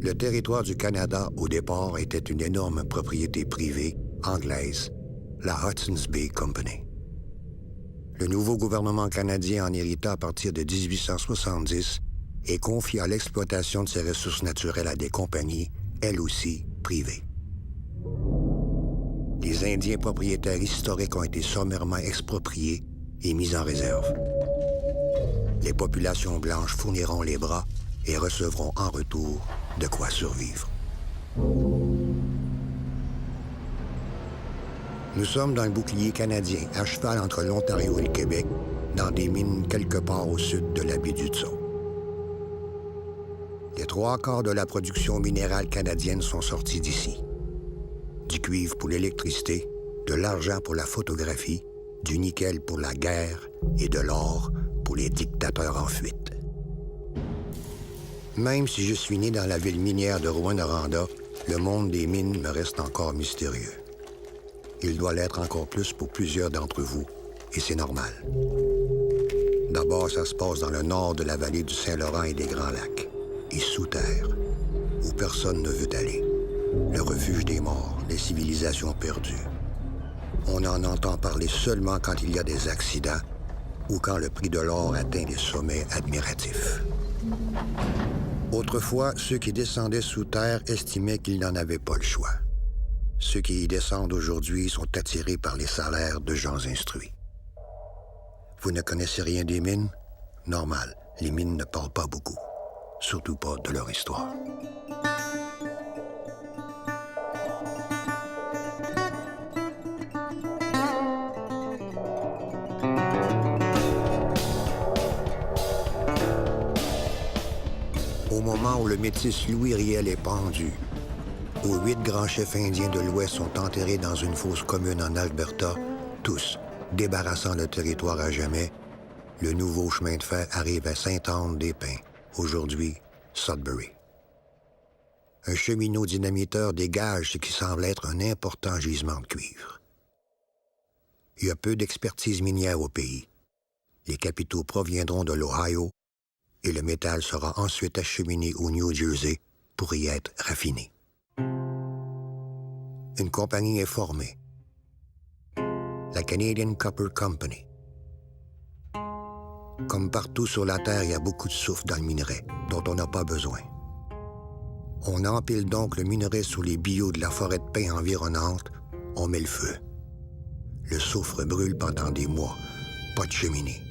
Le territoire du Canada, au départ, était une énorme propriété privée anglaise, la Hudson's Bay Company. Le nouveau gouvernement canadien en hérita à partir de 1870 et confia l'exploitation de ses ressources naturelles à des compagnies, elles aussi privées. Les Indiens propriétaires historiques ont été sommairement expropriés et mis en réserve. Les populations blanches fourniront les bras et recevront en retour de quoi survivre. Nous sommes dans le bouclier canadien, à cheval entre l'Ontario et le Québec, dans des mines quelque part au sud de la baie d'Hudson. Les 3/4 de la production minérale canadienne sont sortis d'ici. Du cuivre pour l'électricité, de l'argent pour la photographie, du nickel pour la guerre et de l'or pour les dictateurs en fuite. Même si je suis né dans la ville minière de Rouyn-Noranda, le monde des mines me reste encore mystérieux. Il doit l'être encore plus pour plusieurs d'entre vous, et c'est normal. D'abord, ça se passe dans le nord de la vallée du Saint-Laurent et des Grands Lacs, et sous terre, où personne ne veut aller. Le refuge des morts, les civilisations perdues. On en entend parler seulement quand il y a des accidents ou quand le prix de l'or atteint des sommets admiratifs. Autrefois, ceux qui descendaient sous terre estimaient qu'ils n'en avaient pas le choix. Ceux qui y descendent aujourd'hui sont attirés par les salaires de gens instruits. Vous ne connaissez rien des mines? Normal, les mines ne parlent pas beaucoup, surtout pas de leur histoire. Au moment où le métis Louis Riel est pendu, où 8 grands chefs indiens de l'Ouest sont enterrés dans une fosse commune en Alberta, tous débarrassant le territoire à jamais, le nouveau chemin de fer arrive à Sainte-Anne-des-Pins, aujourd'hui Sudbury. Un cheminot dynamiteur dégage ce qui semble être un important gisement de cuivre. Il y a peu d'expertise minière au pays. Les capitaux proviendront de l'Ohio et le métal sera ensuite acheminé au New Jersey pour y être raffiné. Une compagnie est formée, la Canadian Copper Company. Comme partout sur la Terre, il y a beaucoup de soufre dans le minerai, dont on n'a pas besoin. On empile donc le minerai sous les billots de la forêt de pin environnante, on met le feu. Le soufre brûle pendant des mois, pas de cheminée.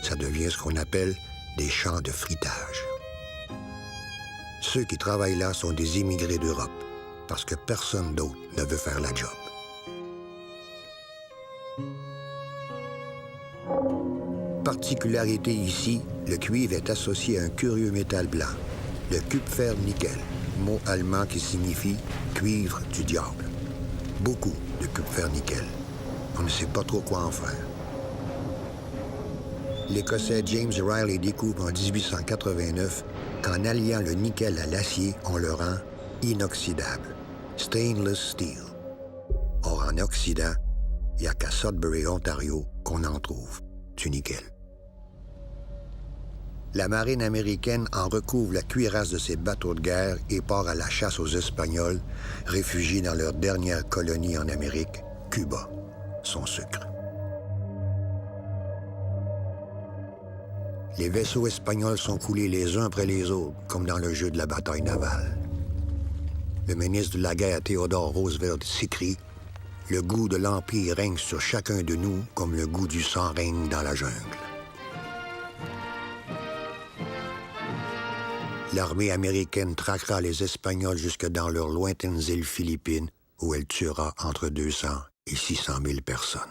Ça devient ce qu'on appelle des champs de fritage. Ceux qui travaillent là sont des immigrés d'Europe, parce que personne d'autre ne veut faire la job. Particularité ici, le cuivre est associé à un curieux métal blanc, le Kupfer-Nickel, mot allemand qui signifie « cuivre du diable ». Beaucoup de Kupfer-Nickel. On ne sait pas trop quoi en faire. L'Écossais James Riley découvre en 1889 qu'en alliant le nickel à l'acier, on le rend inoxydable, stainless steel. Or, en Occident, il n'y a qu'à Sudbury, Ontario, qu'on en trouve du nickel. La marine américaine en recouvre la cuirasse de ses bateaux de guerre et part à la chasse aux Espagnols, réfugiés dans leur dernière colonie en Amérique, Cuba, son sucre. Les vaisseaux espagnols sont coulés les uns après les autres, comme dans le jeu de la bataille navale. Le ministre de la guerre, Theodore Roosevelt, s'écrie « Le goût de l'Empire règne sur chacun de nous comme le goût du sang règne dans la jungle. » L'armée américaine traquera les Espagnols jusque dans leurs lointaines îles Philippines, où elle tuera entre 200 et 600 000 personnes.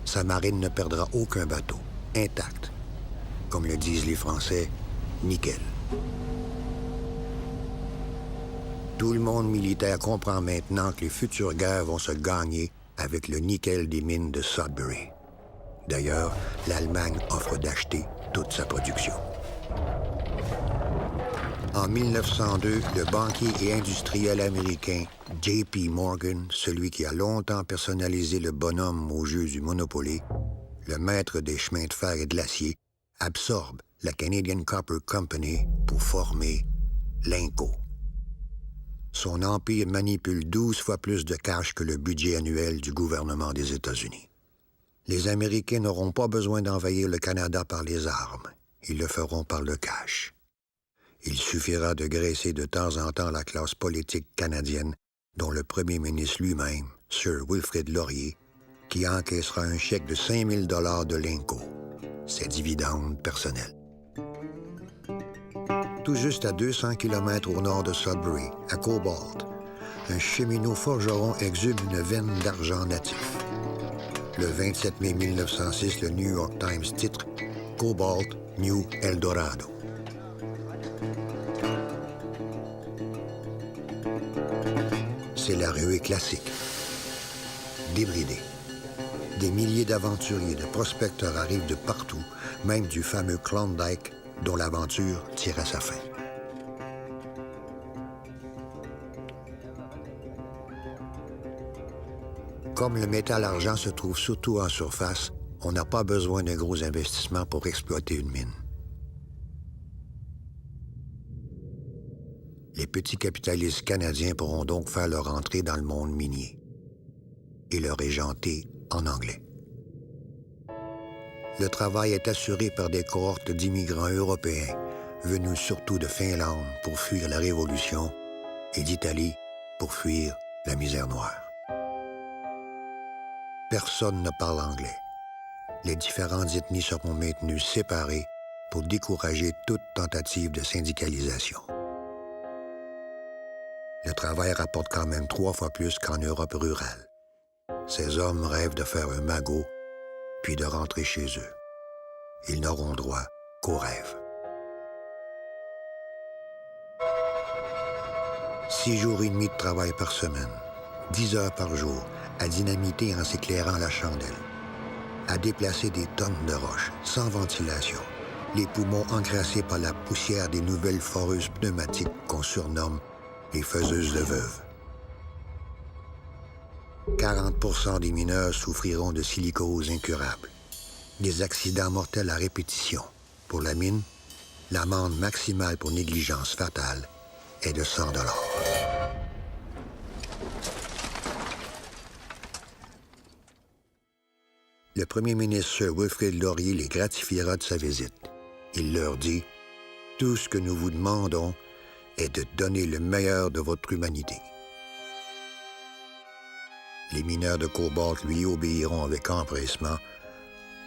Sa marine ne perdra aucun bateau, intact. Comme le disent les Français, nickel. Tout le monde militaire comprend maintenant que les futures guerres vont se gagner avec le nickel des mines de Sudbury. D'ailleurs, l'Allemagne offre d'acheter toute sa production. En 1902, le banquier et industriel américain J.P. Morgan, celui qui a longtemps personnalisé le bonhomme au jeu du Monopoly, le maître des chemins de fer et de l'acier, absorbe la Canadian Copper Company pour former l'Inco. Son empire manipule 12 fois plus de cash que le budget annuel du gouvernement des États-Unis. Les Américains n'auront pas besoin d'envahir le Canada par les armes. Ils le feront par le cash. Il suffira de graisser de temps en temps la classe politique canadienne, dont le premier ministre lui-même, Sir Wilfrid Laurier, qui encaissera un chèque de 5 000 $ de l'Inco, ses dividendes personnels. Tout juste à 200 km au nord de Sudbury, à Cobalt, un cheminot forgeron exhume une veine d'argent natif. Le 27 mai 1906, le New York Times titre « Cobalt, New Eldorado ». C'est la ruée classique, débridée. Des milliers d'aventuriers, de prospecteurs arrivent de partout, même du fameux Klondike, dont l'aventure tire à sa fin. Comme le métal-argent se trouve surtout en surface, on n'a pas besoin d'un gros investissement pour exploiter une mine. Les petits capitalistes canadiens pourront donc faire leur entrée dans le monde minier et le régenter en anglais. Le travail est assuré par des cohortes d'immigrants européens venus surtout de Finlande pour fuir la Révolution et d'Italie pour fuir la misère noire. Personne ne parle anglais. Les différentes ethnies seront maintenues séparées pour décourager toute tentative de syndicalisation. Le travail rapporte quand même 3 fois plus qu'en Europe rurale. Ces hommes rêvent de faire un magot, puis de rentrer chez eux. Ils n'auront droit qu'aux rêves. 6 jours et demi de travail par semaine, 10 heures par jour, à dynamiter en s'éclairant la chandelle, à déplacer des tonnes de roches, sans ventilation, les poumons encrassés par la poussière des nouvelles foreuses pneumatiques qu'on surnomme les faiseuses de veuves. 40% des mineurs souffriront de silicose incurable. Des accidents mortels à répétition. Pour la mine, l'amende maximale pour négligence fatale est de 100 $. Le premier ministre Sir Wilfrid Laurier les gratifiera de sa visite. Il leur dit « Tout ce que nous vous demandons est de donner le meilleur de votre humanité. » Les mineurs de Cobalt lui obéiront avec empressement,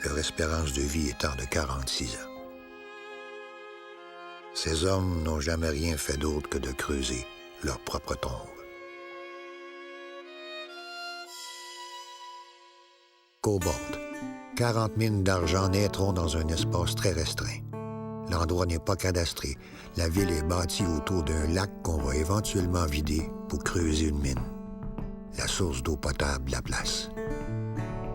leur espérance de vie étant de 46 ans. Ces hommes n'ont jamais rien fait d'autre que de creuser leur propre tombe. Cobalt. 40 mines d'argent naîtront dans un espace très restreint. L'endroit n'est pas cadastré. La ville est bâtie autour d'un lac qu'on va éventuellement vider pour creuser une mine. La source d'eau potable de la place.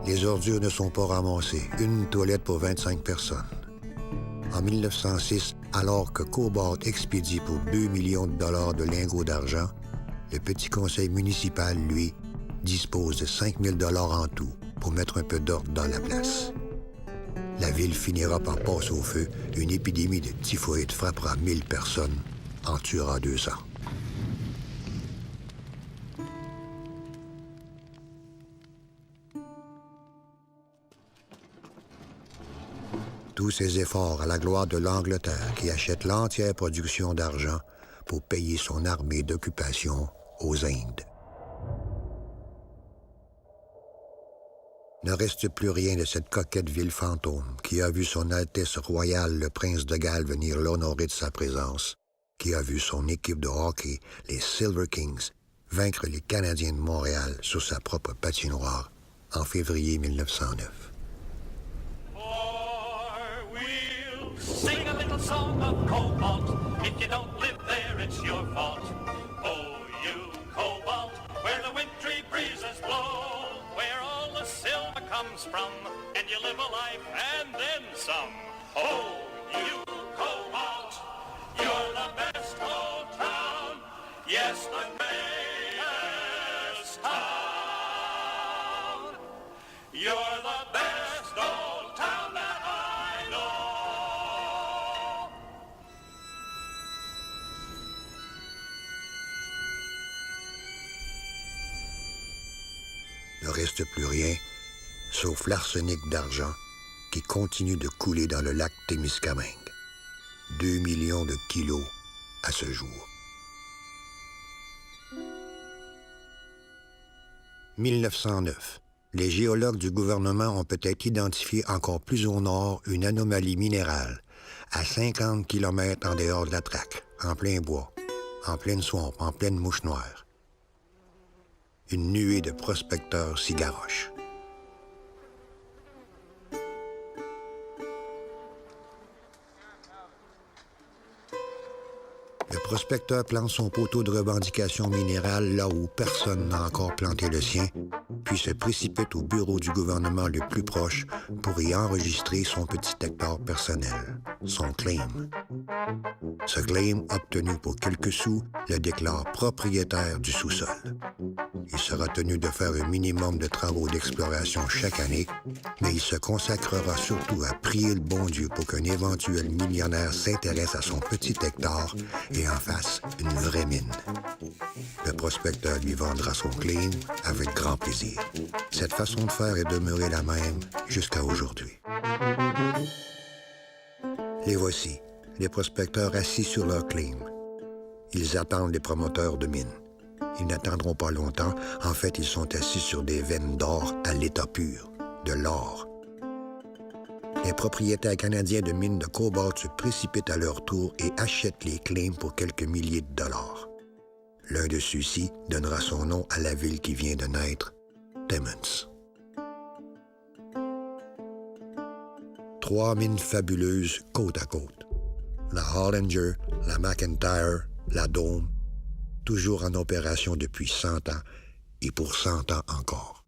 Les ordures ne sont pas ramassées. Une toilette pour 25 personnes. En 1906, alors que Cobalt expédie pour 2 millions de dollars de lingots d'argent, le petit conseil municipal, lui, dispose de 5 000 $ en tout pour mettre un peu d'ordre dans la place. La ville finira par passer au feu. Une épidémie de typhoïde frappera 1000 personnes, en tuera 200. Tous ces efforts à la gloire de l'Angleterre qui achète l'entière production d'argent pour payer son armée d'occupation aux Indes. Ne reste plus rien de cette coquette ville fantôme qui a vu son Altesse royale le prince de Galles venir l'honorer de sa présence, qui a vu son équipe de hockey, les Silver Kings, vaincre les Canadiens de Montréal sur sa propre patinoire en février 1909. Sing a little song of Cobalt. If you don't live there, it's your fault. Oh, you Cobalt, where the wintry breezes blow, where all the silver comes from, and you live a life and then some. Oh, you Cobalt, you're the best old town. Yes, the best town. You're the best old town that I know. reste plus rien, sauf l'arsenic d'argent qui continue de couler dans le lac Témiscamingue. 2 millions de kilos à ce jour. 1909. Les géologues du gouvernement ont peut-être identifié encore plus au nord une anomalie minérale, à 50 km en dehors de la traque, en plein bois, en pleine swamp, en pleine mouche noire. Une nuée de prospecteurs s'y garoche. Le prospecteur plante son poteau de revendication minérale là où personne n'a encore planté le sien, puis se précipite au bureau du gouvernement le plus proche pour y enregistrer son petit hectare personnel, son claim. Ce claim, obtenu pour quelques sous, le déclare propriétaire du sous-sol. Il sera tenu de faire un minimum de travaux d'exploration chaque année, mais il se consacrera surtout à prier le bon Dieu pour qu'un éventuel millionnaire s'intéresse à son petit hectare et en fasse une vraie mine. Le prospecteur lui vendra son claim avec grand plaisir. Cette façon de faire est demeurée la même jusqu'à aujourd'hui. Les voici, les prospecteurs assis sur leur claim. Ils attendent les promoteurs de mines. Ils n'attendront pas longtemps. En fait, ils sont assis sur des veines d'or à l'état pur, de l'or. Les propriétaires canadiens de mines de cobalt se précipitent à leur tour et achètent les claims pour quelques milliers de dollars. L'un de ceux-ci donnera son nom à la ville qui vient de naître, Timmins. 3 mines fabuleuses côte à côte. La Hollinger, la McIntyre, la Dome, toujours en opération depuis 100 ans et pour 100 ans encore.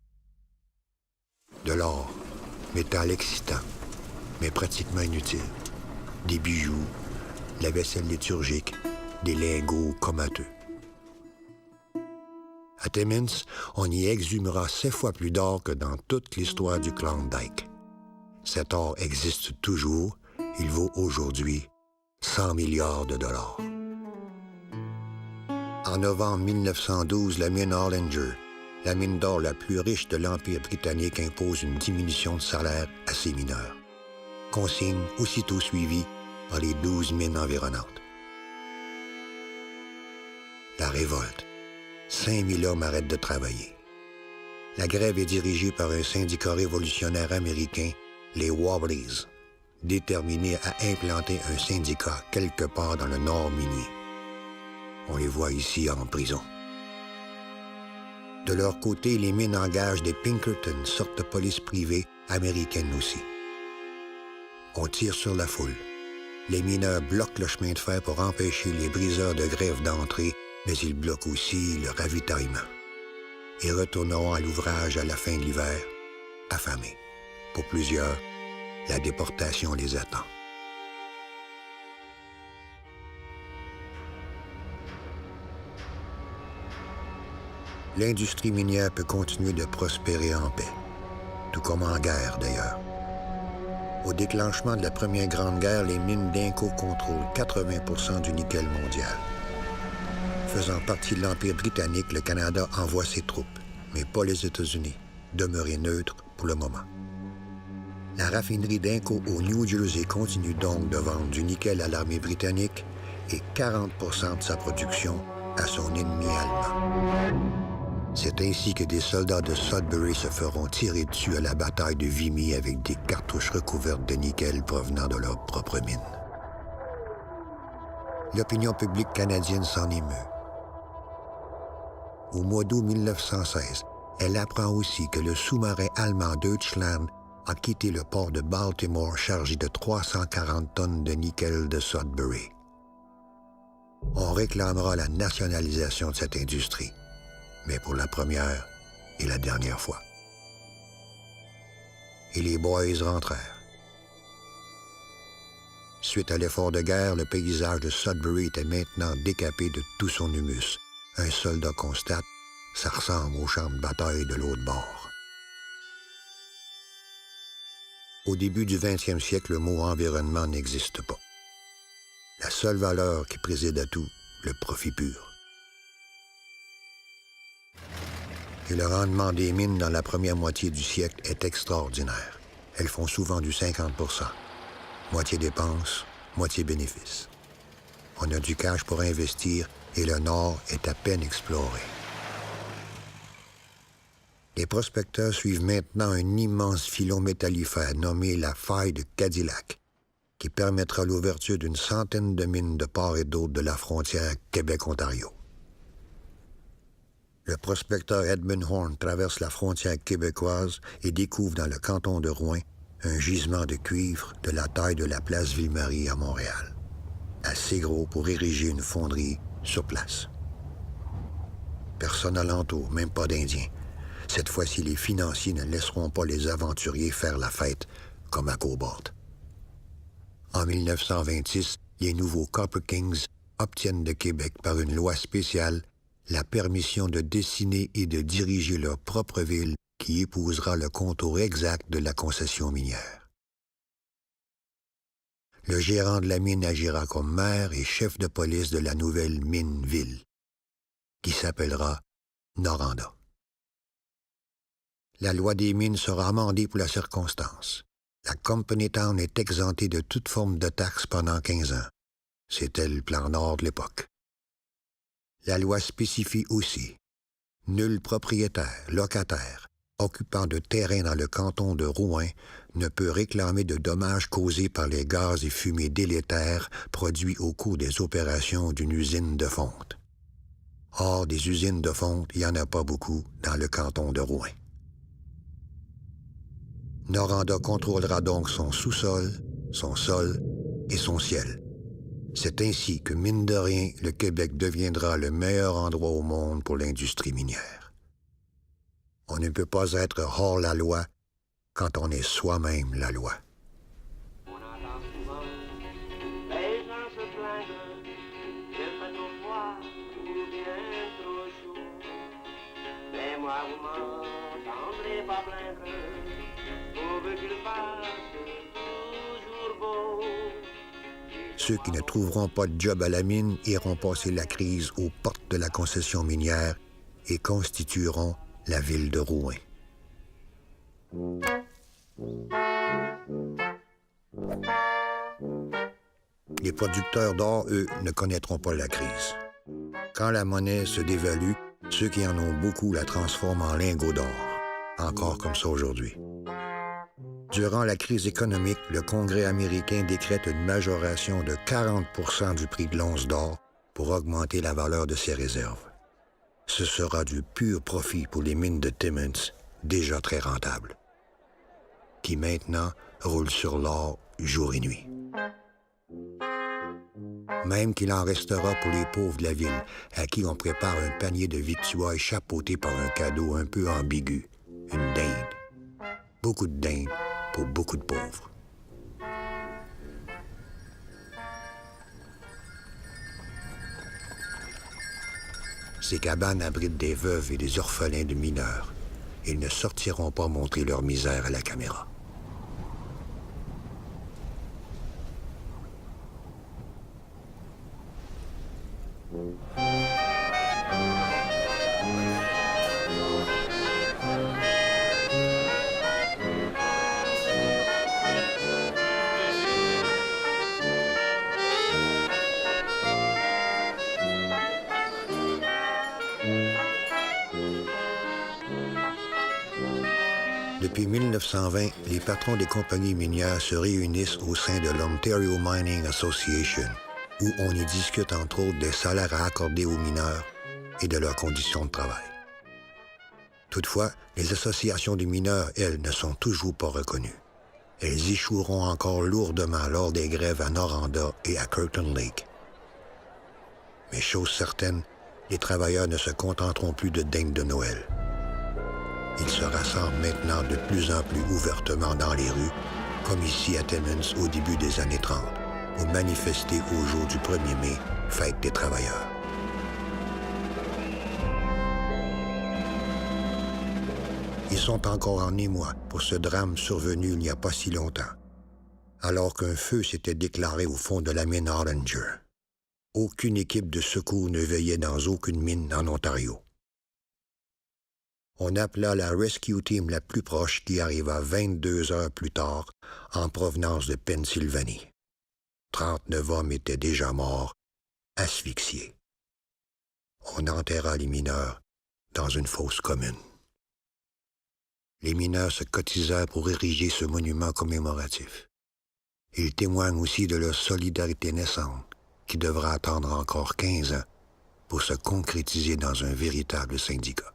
De l'or, métal excitant, mais pratiquement inutile. Des bijoux, de la vaisselle liturgique, des lingots comateux. À Timmins, on y exhumera 7 fois plus d'or que dans toute l'histoire du Klondike. Cet or existe toujours. Il vaut aujourd'hui 100 milliards de dollars. En novembre 1912, la mine Hollinger, la mine d'or la plus riche de l'Empire britannique, impose une diminution de salaire à ses mineurs. Consigne aussitôt suivie par les 12 mines environnantes. La révolte. 5000 hommes arrêtent de travailler. La grève est dirigée par un syndicat révolutionnaire américain, les Wobblies, déterminé à implanter un syndicat quelque part dans le nord minier. On les voit ici en prison. De leur côté, les mines engagent des Pinkerton, sorte de police privée américaine aussi. On tire sur la foule. Les mineurs bloquent le chemin de fer pour empêcher les briseurs de grève d'entrer, mais ils bloquent aussi le ravitaillement. Ils retourneront à l'ouvrage à la fin de l'hiver, affamés. Pour plusieurs, la déportation les attend. L'industrie minière peut continuer de prospérer en paix, tout comme en guerre d'ailleurs. Au déclenchement de la Première Grande Guerre, les mines d'Inco contrôlent 80% du nickel mondial. Faisant partie de l'Empire britannique, le Canada envoie ses troupes, mais pas les États-Unis, demeurés neutres pour le moment. La raffinerie d'Inco au New Jersey continue donc de vendre du nickel à l'armée britannique et 40% de sa production à son ennemi allemand. C'est ainsi que des soldats de Sudbury se feront tirer dessus à la bataille de Vimy avec des cartouches recouvertes de nickel provenant de leur propre mine. L'opinion publique canadienne s'en émeut. Au mois d'août 1916, elle apprend aussi que le sous-marin allemand Deutschland a quitté le port de Baltimore chargé de 340 tonnes de nickel de Sudbury. On réclamera la nationalisation de cette industrie, mais pour la première et la dernière fois. Et les boys rentrèrent. Suite à l'effort de guerre, le paysage de Sudbury était maintenant décapé de tout son humus. Un soldat constate, ça ressemble au champ de bataille de l'autre bord. Au début du 20e siècle, le mot environnement n'existe pas. La seule valeur qui préside à tout, le profit pur. Et le rendement des mines dans la première moitié du siècle est extraordinaire. Elles font souvent du 50 %. Moitié dépenses, moitié bénéfices. On a du cash pour investir et le Nord est à peine exploré. Les prospecteurs suivent maintenant un immense filon métallifère nommé la faille de Cadillac, qui permettra l'ouverture d'une centaine de mines de part et d'autre de la frontière Québec-Ontario. Le prospecteur Edmund Horn traverse la frontière québécoise et découvre dans le canton de Rouyn un gisement de cuivre de la taille de la place Ville-Marie à Montréal, assez gros pour ériger une fonderie sur place. Personne alentour, même pas d'Indiens. Cette fois-ci, les financiers ne laisseront pas les aventuriers faire la fête comme à Cobalt. En 1926, les nouveaux Copper Kings obtiennent de Québec par une loi spéciale la permission de dessiner et de diriger leur propre ville qui épousera le contour exact de la concession minière. Le gérant de la mine agira comme maire et chef de police de la nouvelle mine-ville, qui s'appellera Noranda. La loi des mines sera amendée pour la circonstance. La Company Town est exemptée de toute forme de taxe pendant 15 ans. C'était le plan Nord de l'époque. La loi spécifie aussi nul propriétaire, locataire, occupant de terrain dans le canton de Rouyn ne peut réclamer de dommages causés par les gaz et fumées délétères produits au cours des opérations d'une usine de fonte. Or, des usines de fonte, il n'y en a pas beaucoup dans le canton de Rouyn. Noranda contrôlera donc son sous-sol, son sol et son ciel. C'est ainsi que, mine de rien, le Québec deviendra le meilleur endroit au monde pour l'industrie minière. On ne peut pas être hors la loi quand on est soi-même la loi. On entend souvent les gens se plaindre qu'il fait trop froid ou bien trop chaud. Mais moi, vous m'entendrez pas plaindre, pourvu qu'il fasse toujours beau. Ceux qui ne trouveront pas de job à la mine iront passer la crise aux portes de la concession minière et constitueront la ville de Rouyn. Les producteurs d'or, eux, ne connaîtront pas la crise. Quand la monnaie se dévalue, ceux qui en ont beaucoup la transforment en lingots d'or. Encore comme ça aujourd'hui. Durant la crise économique, le Congrès américain décrète une majoration de 40 % du prix de l'once d'or pour augmenter la valeur de ses réserves. Ce sera du pur profit pour les mines de Timmins, déjà très rentables, qui maintenant roulent sur l'or jour et nuit. Même qu'il en restera pour les pauvres de la ville, à qui on prépare un panier de victuailles chapeauté par un cadeau un peu ambigu, une dinde. Beaucoup de dinde pour beaucoup de pauvres. Ces cabanes abritent des veuves et des orphelins de mineurs. Ils ne sortiront pas montrer leur misère à la caméra. Depuis 1920, les patrons des compagnies minières se réunissent au sein de l'Ontario Mining Association, où on y discute entre autres des salaires à accorder aux mineurs et de leurs conditions de travail. Toutefois, les associations de mineurs, elles, ne sont toujours pas reconnues. Elles échoueront encore lourdement lors des grèves à Noranda et à Curtin Lake. Mais chose certaine, les travailleurs ne se contenteront plus de dindes de Noël. Ils se rassemblent maintenant de plus en plus ouvertement dans les rues, comme ici à Timmins au début des années 30, pour manifester au jour du 1er mai, fête des travailleurs. Ils sont encore en émoi pour ce drame survenu il n'y a pas si longtemps, alors qu'un feu s'était déclaré au fond de la mine Hollinger. Aucune équipe de secours ne veillait dans aucune mine en Ontario. On appela la rescue team la plus proche qui arriva 22 heures plus tard en provenance de Pennsylvanie. 39 hommes étaient déjà morts, asphyxiés. On enterra les mineurs dans une fosse commune. Les mineurs se cotisèrent pour ériger ce monument commémoratif. Ils témoignent aussi de leur solidarité naissante, qui devra attendre encore 15 ans pour se concrétiser dans un véritable syndicat.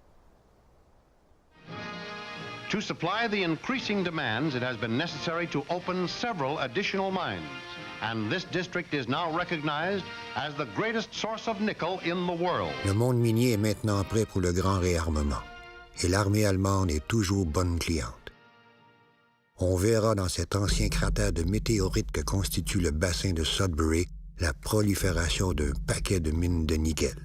To supply the increasing demands, it has been necessary to open several additional mines. And this district is now recognized as the greatest source of nickel in the world. Le monde minier est maintenant prêt pour le grand réarmement, et l'armée allemande est toujours bonne cliente. On verra dans cet ancien cratère de météorites que constitue le bassin de Sudbury la prolifération d'un paquet de mines de nickel.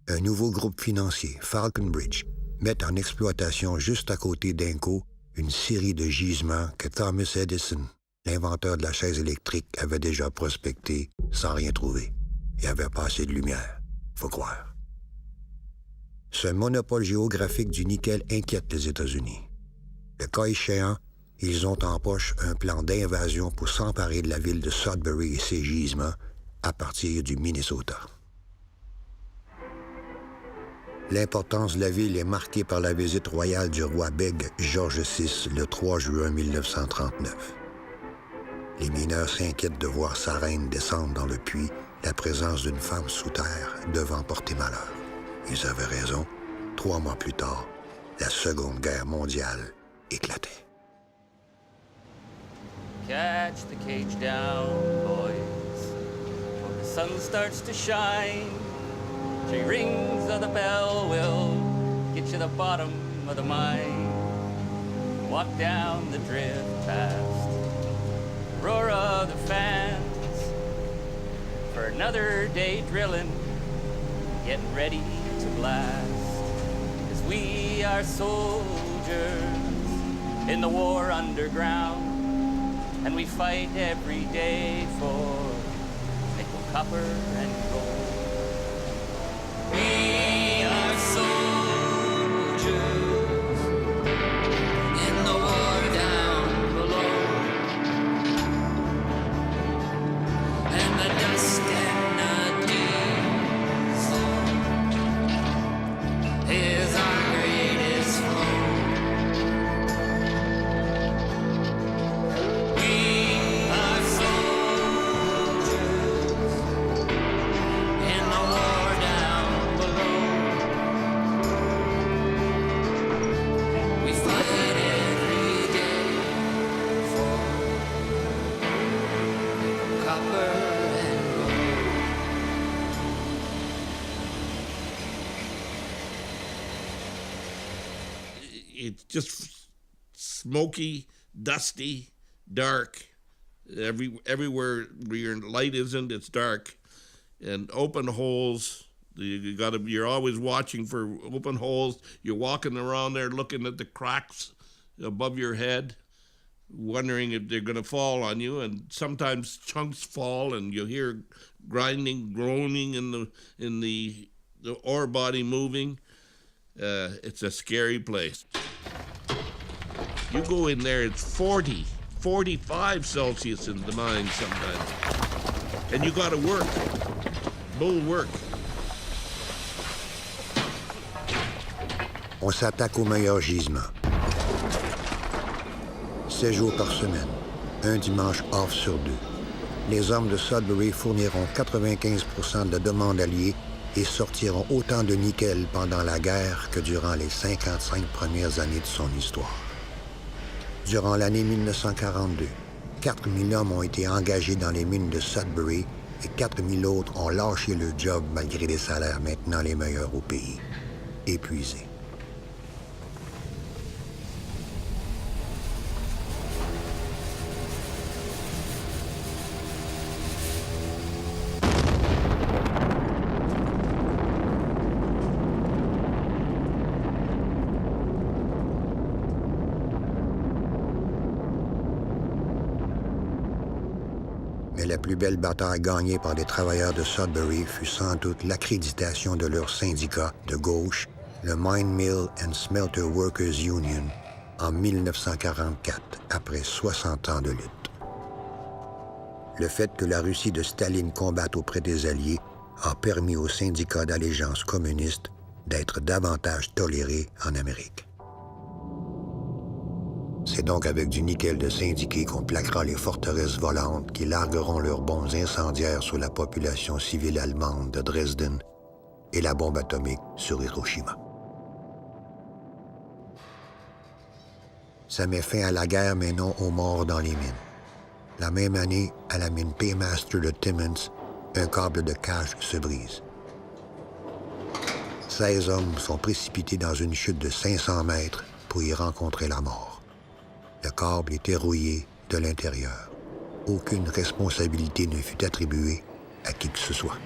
Un nouveau groupe financier, Falconbridge, met en exploitation juste à côté d'Inco une série de gisements que Thomas Edison, l'inventeur de la chaise électrique, avait déjà prospectés sans rien trouver. Il n'y avait pas assez de lumière, faut croire. Ce monopole géographique du nickel inquiète les États-Unis. Le cas échéant, ils ont en poche un plan d'invasion pour s'emparer de la ville de Sudbury et ses gisements à partir du Minnesota. L'importance de la ville est marquée par la visite royale du roi Bègue George VI le 3 juin 1939. Les mineurs s'inquiètent de voir sa reine descendre dans le puits, la présence d'une femme sous terre devant porter malheur. Ils avaient raison. 3 mois plus tard, la Seconde Guerre mondiale éclatait. Catch the cage down, boys, when the sun starts to shine. 3 rings of the bell will get you the bottom of the mine. Walk down the drift past the roar of the fans for another day drilling, getting ready to blast. 'Cause we are soldiers in the war underground, and we fight every day for nickel, copper, and gold. We are soldiers in the war down below, and the dust and the diesel is our greatest foe. We are soldiers in the war down below. We fight every day for copper and gold. It's just smoky, dusty, dark. Everywhere where your light isn't, it's dark, and open holes. You're always watching for open holes. You're walking around there looking at the cracks above your head, wondering if they're going to fall on you. And sometimes chunks fall, and you hear grinding, groaning in the ore body moving. It's a scary place. You go in there, it's 40, 45 Celsius in the mine sometimes. And you got to work, bull work. On s'attaque aux meilleurs gisements. 7 jours par semaine, un dimanche off sur 2. Les hommes de Sudbury fourniront 95% de la demande alliée et sortiront autant de nickel pendant la guerre que durant les 55 premières années de son histoire. Durant l'année 1942, 4 000 hommes ont été engagés dans les mines de Sudbury et 4 000 autres ont lâché le job malgré des salaires maintenant les meilleurs au pays. Épuisés. la plus belle bataille gagnée par les travailleurs de Sudbury fut sans doute l'accréditation de leur syndicat de gauche, le Mine Mill and Smelter Workers Union, en 1944, après 60 ans de lutte. Le fait que la Russie de Staline combatte auprès des Alliés a permis aux syndicats d'allégeance communiste d'être davantage tolérés en Amérique. C'est donc avec du nickel de syndiqués qu'on plaquera les forteresses volantes qui largueront leurs bombes incendiaires sur la population civile allemande de Dresden et la bombe atomique sur Hiroshima. Ça met fin à la guerre, mais non aux morts dans les mines. La même année, à la mine Paymaster de Timmins, un câble de cache se brise. 16 hommes sont précipités dans une chute de 500 mètres pour y rencontrer la mort. Le câble était rouillé de l'intérieur. Aucune responsabilité ne fut attribuée à qui que ce soit.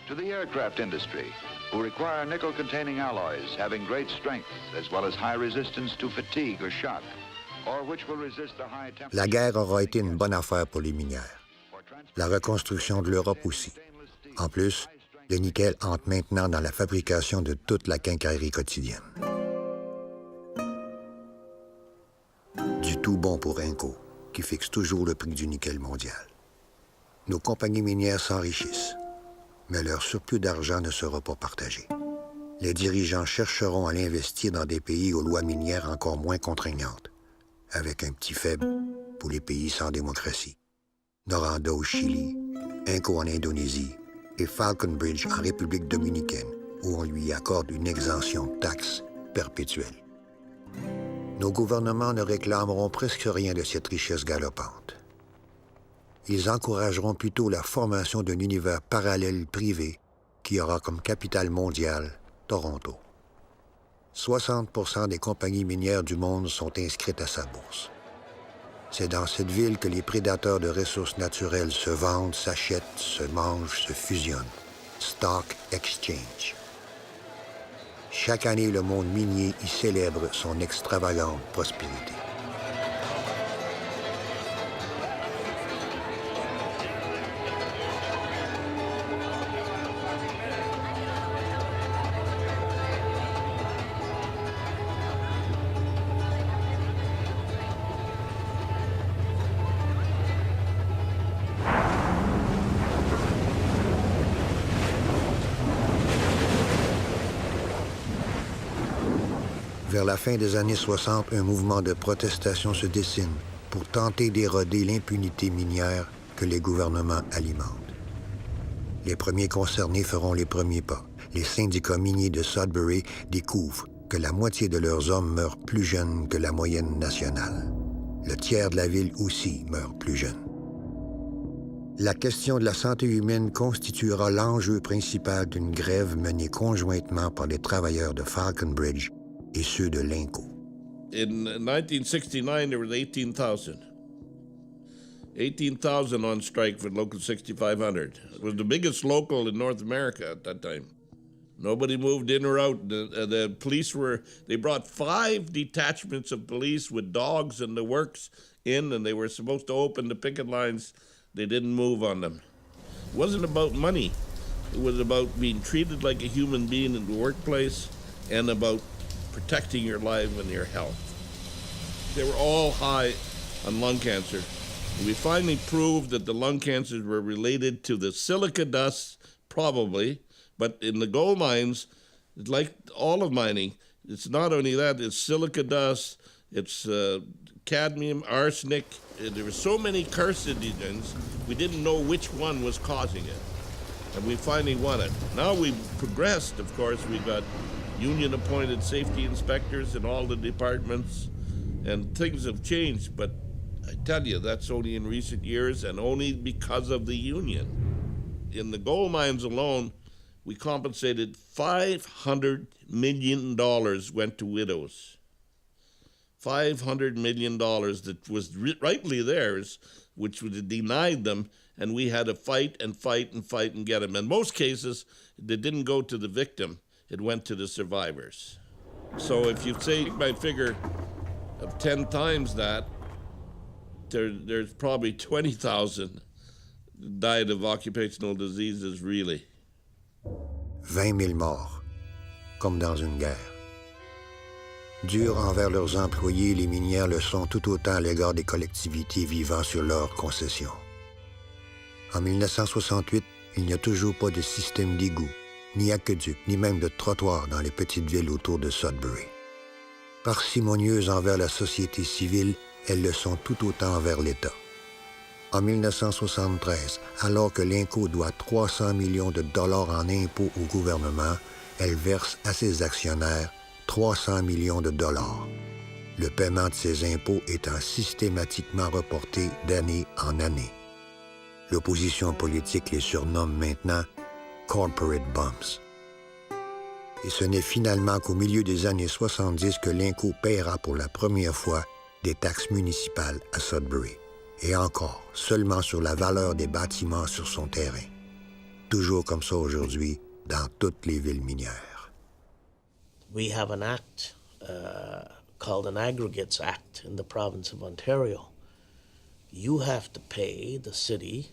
To the aircraft industry, who require nickel-containing alloys having great strength as well as high resistance to fatigue or shock, or which will resist the high temperature. La guerre aura été une bonne affaire pour les minières. La reconstruction de l'Europe aussi. En plus, le nickel entre maintenant dans la fabrication de toute la quincaillerie quotidienne. Du tout bon pour Inco, qui fixe toujours le prix du nickel mondial. Nos compagnies minières s'enrichissent, mais leur surplus d'argent ne sera pas partagé. Les dirigeants chercheront à l'investir dans des pays aux lois minières encore moins contraignantes, avec un petit faible pour les pays sans démocratie. Noranda au Chili, Inco en Indonésie et Falconbridge en République dominicaine, où on lui accorde une exemption de taxes perpétuelle. Nos gouvernements ne réclameront presque rien de cette richesse galopante. Ils encourageront plutôt la formation d'un univers parallèle privé qui aura comme capitale mondiale Toronto. 60% des compagnies minières du monde sont inscrites à sa bourse. C'est dans cette ville que les prédateurs de ressources naturelles se vendent, s'achètent, se mangent, se fusionnent. Stock Exchange. Chaque année, le monde minier y célèbre son extravagante prospérité. Vers la fin des années 60, un mouvement de protestation se dessine pour tenter d'éroder l'impunité minière que les gouvernements alimentent. Les premiers concernés feront les premiers pas. Les syndicats miniers de Sudbury découvrent que la moitié de leurs hommes meurent plus jeunes que la moyenne nationale. Le tiers de la ville aussi meurt plus jeune. La question de la santé humaine constituera l'enjeu principal d'une grève menée conjointement par les travailleurs de Falconbridge et ceux de l'Inco. In 1969, there was 18,000. 18,000 on strike for Local 6500. It was the biggest local in North America at that time. Nobody moved in or out. The police they brought 5 detachments of police with dogs and the works in, and they were supposed to open the picket lines. They didn't move on them. It wasn't about money. It was about being treated like a human being in the workplace and about protecting your life and your health. They were all high on lung cancer. And we finally proved that the lung cancers were related to the silica dust, probably, but in the gold mines, like all of mining, it's not only that, it's silica dust, it's cadmium, arsenic. There were so many carcinogens, we didn't know which one was causing it. And we finally won it. Now we've progressed, of course, we've got union-appointed safety inspectors in all the departments, and things have changed, but I tell you, that's only in recent years and only because of the union. In the gold mines alone, we compensated $500 million went to widows. $500 million that was rightly theirs, which was denied them, and we had to fight and fight and fight and get them. In most cases, they didn't go to the victim. It went to the survivors. So if you say my figure, of 10 times that, there's probably 20,000 died of occupational diseases, really. 20 000 morts, comme dans une guerre. Durs envers leurs employés, les minières le sont tout autant à l'égard des collectivités vivant sur leurs concessions. En 1968, il n'y a toujours pas de système d'égout, ni aqueduc, ni même de trottoir dans les petites villes autour de Sudbury. Parcimonieuses envers la société civile, elles le sont tout autant envers l'État. En 1973, alors que l'Inco doit 300 millions de dollars en impôts au gouvernement, elle verse à ses actionnaires 300 millions de dollars. Le paiement de ces impôts étant systématiquement reporté d'année en année. L'opposition politique les surnomme maintenant « corporate bums ». Et ce n'est finalement qu'au milieu des années 70 que l'Inco paiera pour la première fois des taxes municipales à Sudbury. Et encore, seulement sur la valeur des bâtiments sur son terrain. Toujours comme ça aujourd'hui dans toutes les villes minières. We have an act called an Aggregates Act in the province of Ontario. You have to pay the city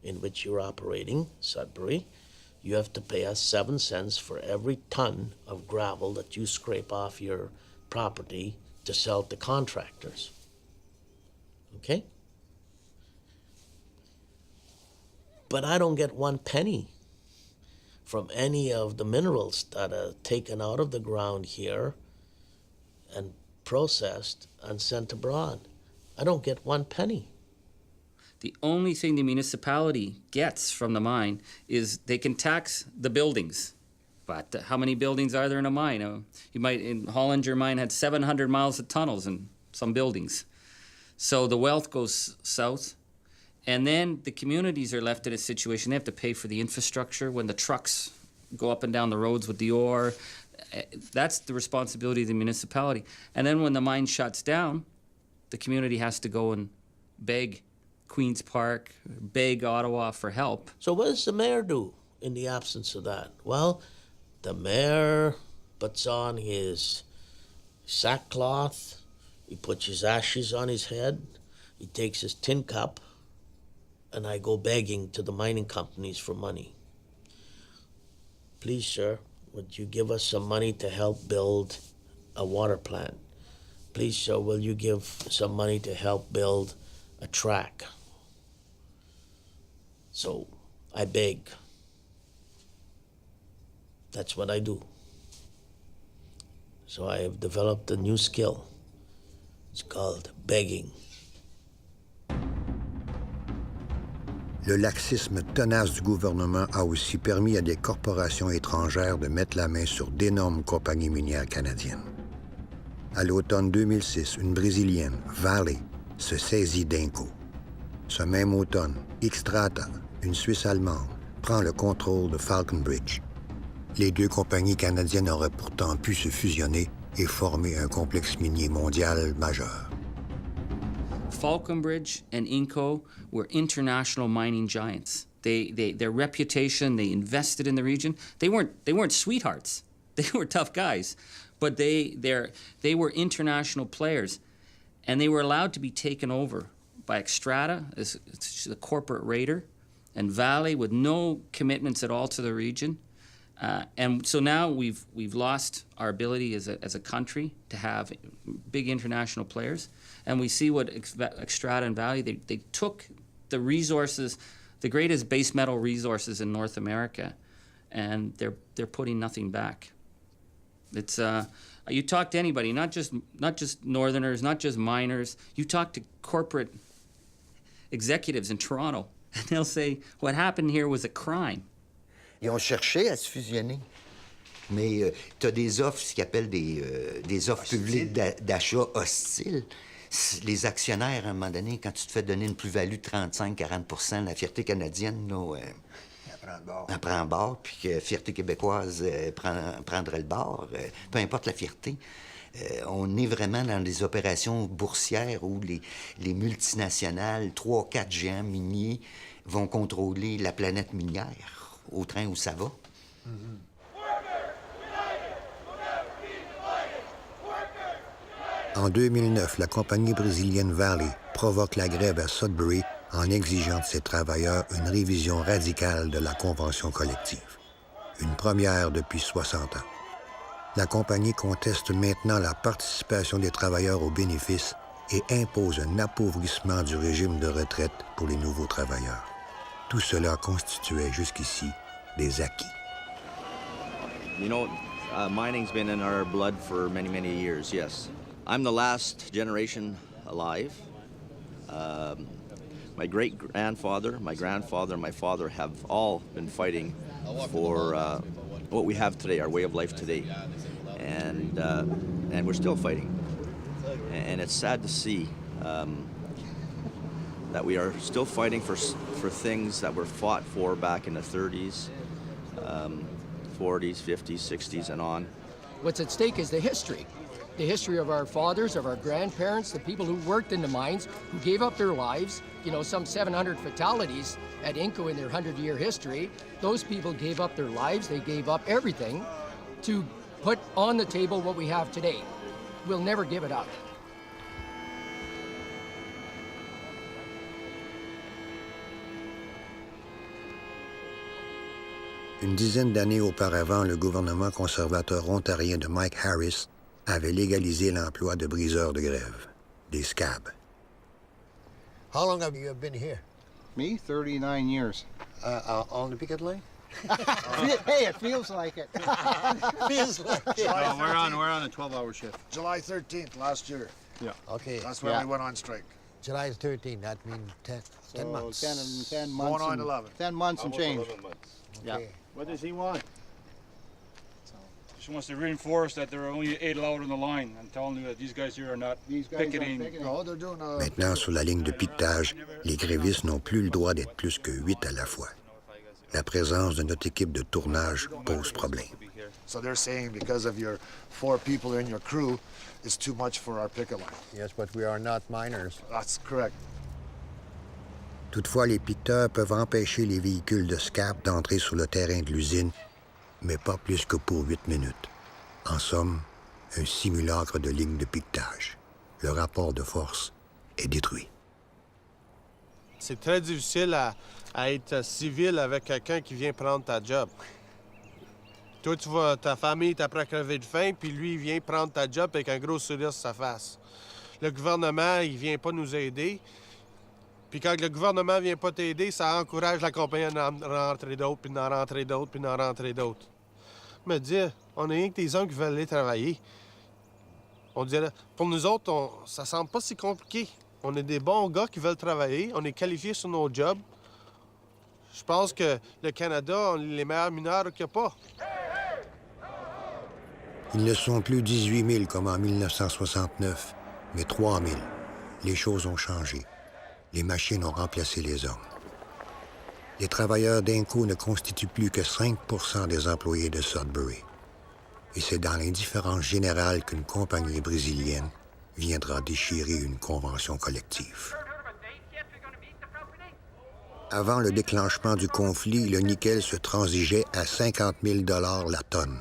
in which you're operating, Sudbury, you have to pay us 7 cents for every ton of gravel that you scrape off your property to sell to contractors. Okay? But I don't get 1 penny from any of the minerals that are taken out of the ground here and processed and sent abroad. I don't get 1 penny. The only thing the municipality gets from the mine is they can tax the buildings. But how many buildings are there in a mine? You might, in Holland, your mine had 700 miles of tunnels and some buildings. So the wealth goes south. And then the communities are left in a situation, they have to pay for the infrastructure when the trucks go up and down the roads with the ore. That's the responsibility of the municipality. And then when the mine shuts down, the community has to go and beg Queen's Park, beg Ottawa for help. So what does the mayor do in the absence of that? Well, the mayor puts on his sackcloth, he puts his ashes on his head, he takes his tin cup, and I go begging to the mining companies for money. Please, sir, would you give us some money to help build a water plant? Please, sir, will you give some money to help build a track? So I beg. That's what I do. So I have developed a new skill. It's called begging. Le laxisme tenace du gouvernement a aussi permis à des corporations étrangères de mettre la main sur d'énormes compagnies minières canadiennes. À l'automne 2006, une Brésilienne, Vale, se saisit d'Inco. Ce même automne, Xstrata, une Suisse allemande, prend le contrôle de Falconbridge. Les deux compagnies canadiennes auraient pourtant pu se fusionner et former un complexe minier mondial majeur. Falconbridge and Inco were international mining giants. Their reputation, they invested in the region. They weren't sweethearts. They were tough guys, but they were international players, and they were allowed to be taken over by Xstrata, as the corporate raider, and Vale with no commitments at all to the region. And so now we've lost our ability as a country to have big international players. And we see what Xstrata and Vale, they took the resources, the greatest base metal resources in North America, and they're putting nothing back. It's you talk to anybody, not just Northerners, not just miners. You talk to corporate executives in Toronto, and they'll say what happened here was a crime. Ils ont cherché à se fusionner. Mais tu as des offres, ce qu'ils appellent des offres publiques d'achat hostiles. Les actionnaires, à un moment donné, quand tu te fais donner une plus-value de 35-40 la fierté canadienne, là, elle prend le bord, puis que la fierté québécoise prendrait le bord, peu importe la fierté. On est vraiment dans des opérations boursières où les multinationales, 3-4 géants miniers, vont contrôler la planète minière, au train où ça va. En 2009, la compagnie brésilienne Valley provoque la grève à Sudbury en exigeant de ses travailleurs une révision radicale de la convention collective. Une première depuis 60 ans. La compagnie conteste maintenant la participation des travailleurs aux bénéfices et impose un appauvrissement du régime de retraite pour les nouveaux travailleurs. Tout cela constituait jusqu'ici des acquis. You know, mining's been in our blood for many, many years, yes. I'm the last generation alive. My great-grandfather, my grandfather, and my father have all been fighting for what we have today, our way of life today. And we're still fighting. And it's sad to see that we are still fighting for things that were fought for back in the 30s, 40s, 50s, 60s, and on. What's at stake is the history of our fathers, of our grandparents, the people who worked in the mines, who gave up their lives. You know, some 700 fatalities at Inco in their 100-year history. Those people gave up their lives, they gave up everything to put on the table what we have today. We'll never give it up. Une dizaine d'années auparavant, le gouvernement conservateur ontarien de Mike Harris avait légalisé l'emploi de briseurs de grève, des scabs. How long have you been here? Me, 39 years. On the picket line? Hey, it feels like it. Feels like it. No, we're on a 12-hour shift. July 13th last year. Yeah. Okay. That's when we went on strike. July 13th, that means 10 months. 10 months. Going on 11. 10 months and change. 11 months. Yeah. What does he want? She wants to reinforce that there are only 8 allowed on the line and telling you that these guys here are not picketing. No, they're doing Maintenant, sur la ligne de piquetage, les grévistes n'ont plus le droit d'être plus que 8 à la fois. La présence de notre équipe de tournage pose problème. So they're saying because of your 4 people in your crew, it's too much for our picket line. Yes, but we are not miners. That's correct. Toutefois, les piqueteurs peuvent empêcher les véhicules de scab d'entrer sur le terrain de l'usine, mais pas plus que pour 8 minutes. En somme, un simulacre de ligne de piquetage. Le rapport de force est détruit. C'est très difficile à être civil avec quelqu'un qui vient prendre ta job. Toi, tu vois, ta famille est après crever de faim, puis lui, il vient prendre ta job avec un gros sourire sur sa face. Le gouvernement, il vient pas nous aider. Puis quand le gouvernement vient pas t'aider, ça encourage la compagnie à en rentrer d'autres, puis d'en rentrer d'autres, puis d'en rentrer d'autres. Me dire, on est rien que des hommes qui veulent aller travailler. On dirait, pour nous autres, ça semble pas si compliqué. On est des bons gars qui veulent travailler, on est qualifiés sur nos jobs. Je pense que le Canada, on est les meilleurs mineurs qu'il n'y a pas. Ils ne sont plus 18 000 comme en 1969, mais 3 000. Les choses ont changé. Les machines ont remplacé les hommes. Les travailleurs d'Inco ne constituent plus que 5 % des employés de Sudbury. Et c'est dans l'indifférence générale qu'une compagnie brésilienne viendra déchirer une convention collective. Avant le déclenchement du conflit, le nickel se transigeait à 50 000 $ la tonne.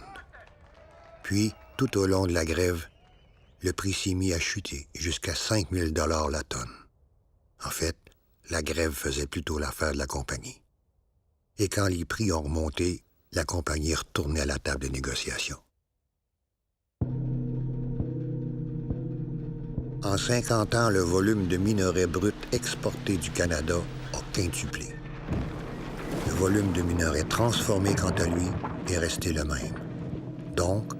Puis, tout au long de la grève, le prix s'est mis à chuter jusqu'à 5 000 $ la tonne. En fait, la grève faisait plutôt l'affaire de la compagnie. Et quand les prix ont remonté, la compagnie retournait à la table de négociation. En 50 ans, le volume de minerais bruts exportés du Canada a quintuplé. Le volume de minerais transformés, quant à lui, est resté le même. Donc,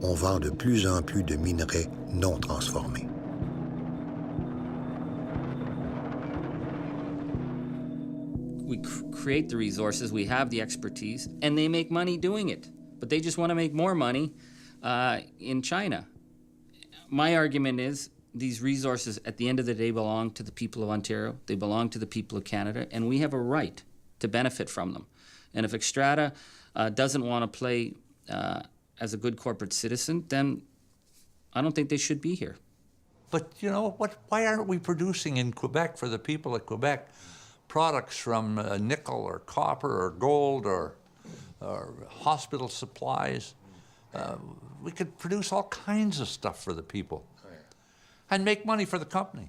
on vend de plus en plus de minerais non transformés. We create the resources, we have the expertise, and they make money doing it. But they just want to make more money in China. My argument is these resources, at the end of the day, belong to the people of Ontario, they belong to the people of Canada, and we have a right to benefit from them. And if Xstrata doesn't want to play as a good corporate citizen, then I don't think they should be here. But, you know, why aren't we producing in Quebec for the people of Quebec products from nickel or copper or gold or hospital supplies? We could produce all kinds of stuff for the people. and make money for the company.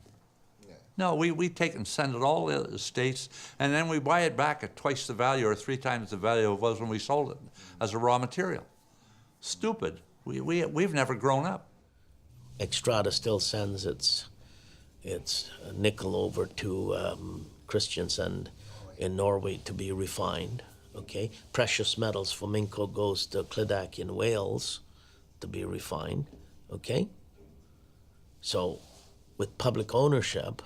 No, we take and send it all to the States, and then we buy it back at twice the value or 3 times the value it was when we sold it as a raw material. Stupid. We've never grown up. Xstrata still sends its nickel over to Kristiansand in Norway to be refined. Okay, precious metals from Inco goes to Clydach in Wales to be refined. Okay, so with public ownership,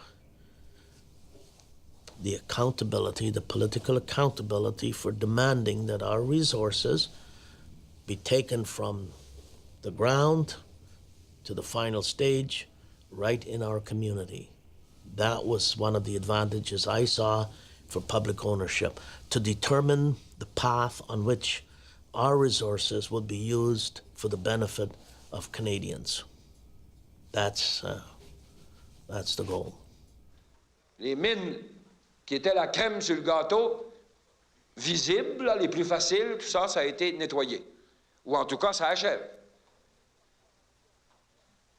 the accountability, the political accountability for demanding that our resources be taken from the ground to the final stage right in our community. That was one of the advantages I saw for public ownership, to determine the path on which our resources would be used for the benefit of Canadians. That's the goal. Les mines qui étaient la crème sur le gâteau, visibles, là, les plus faciles, tout ça, ça a été nettoyé. Ou en tout cas, ça achève.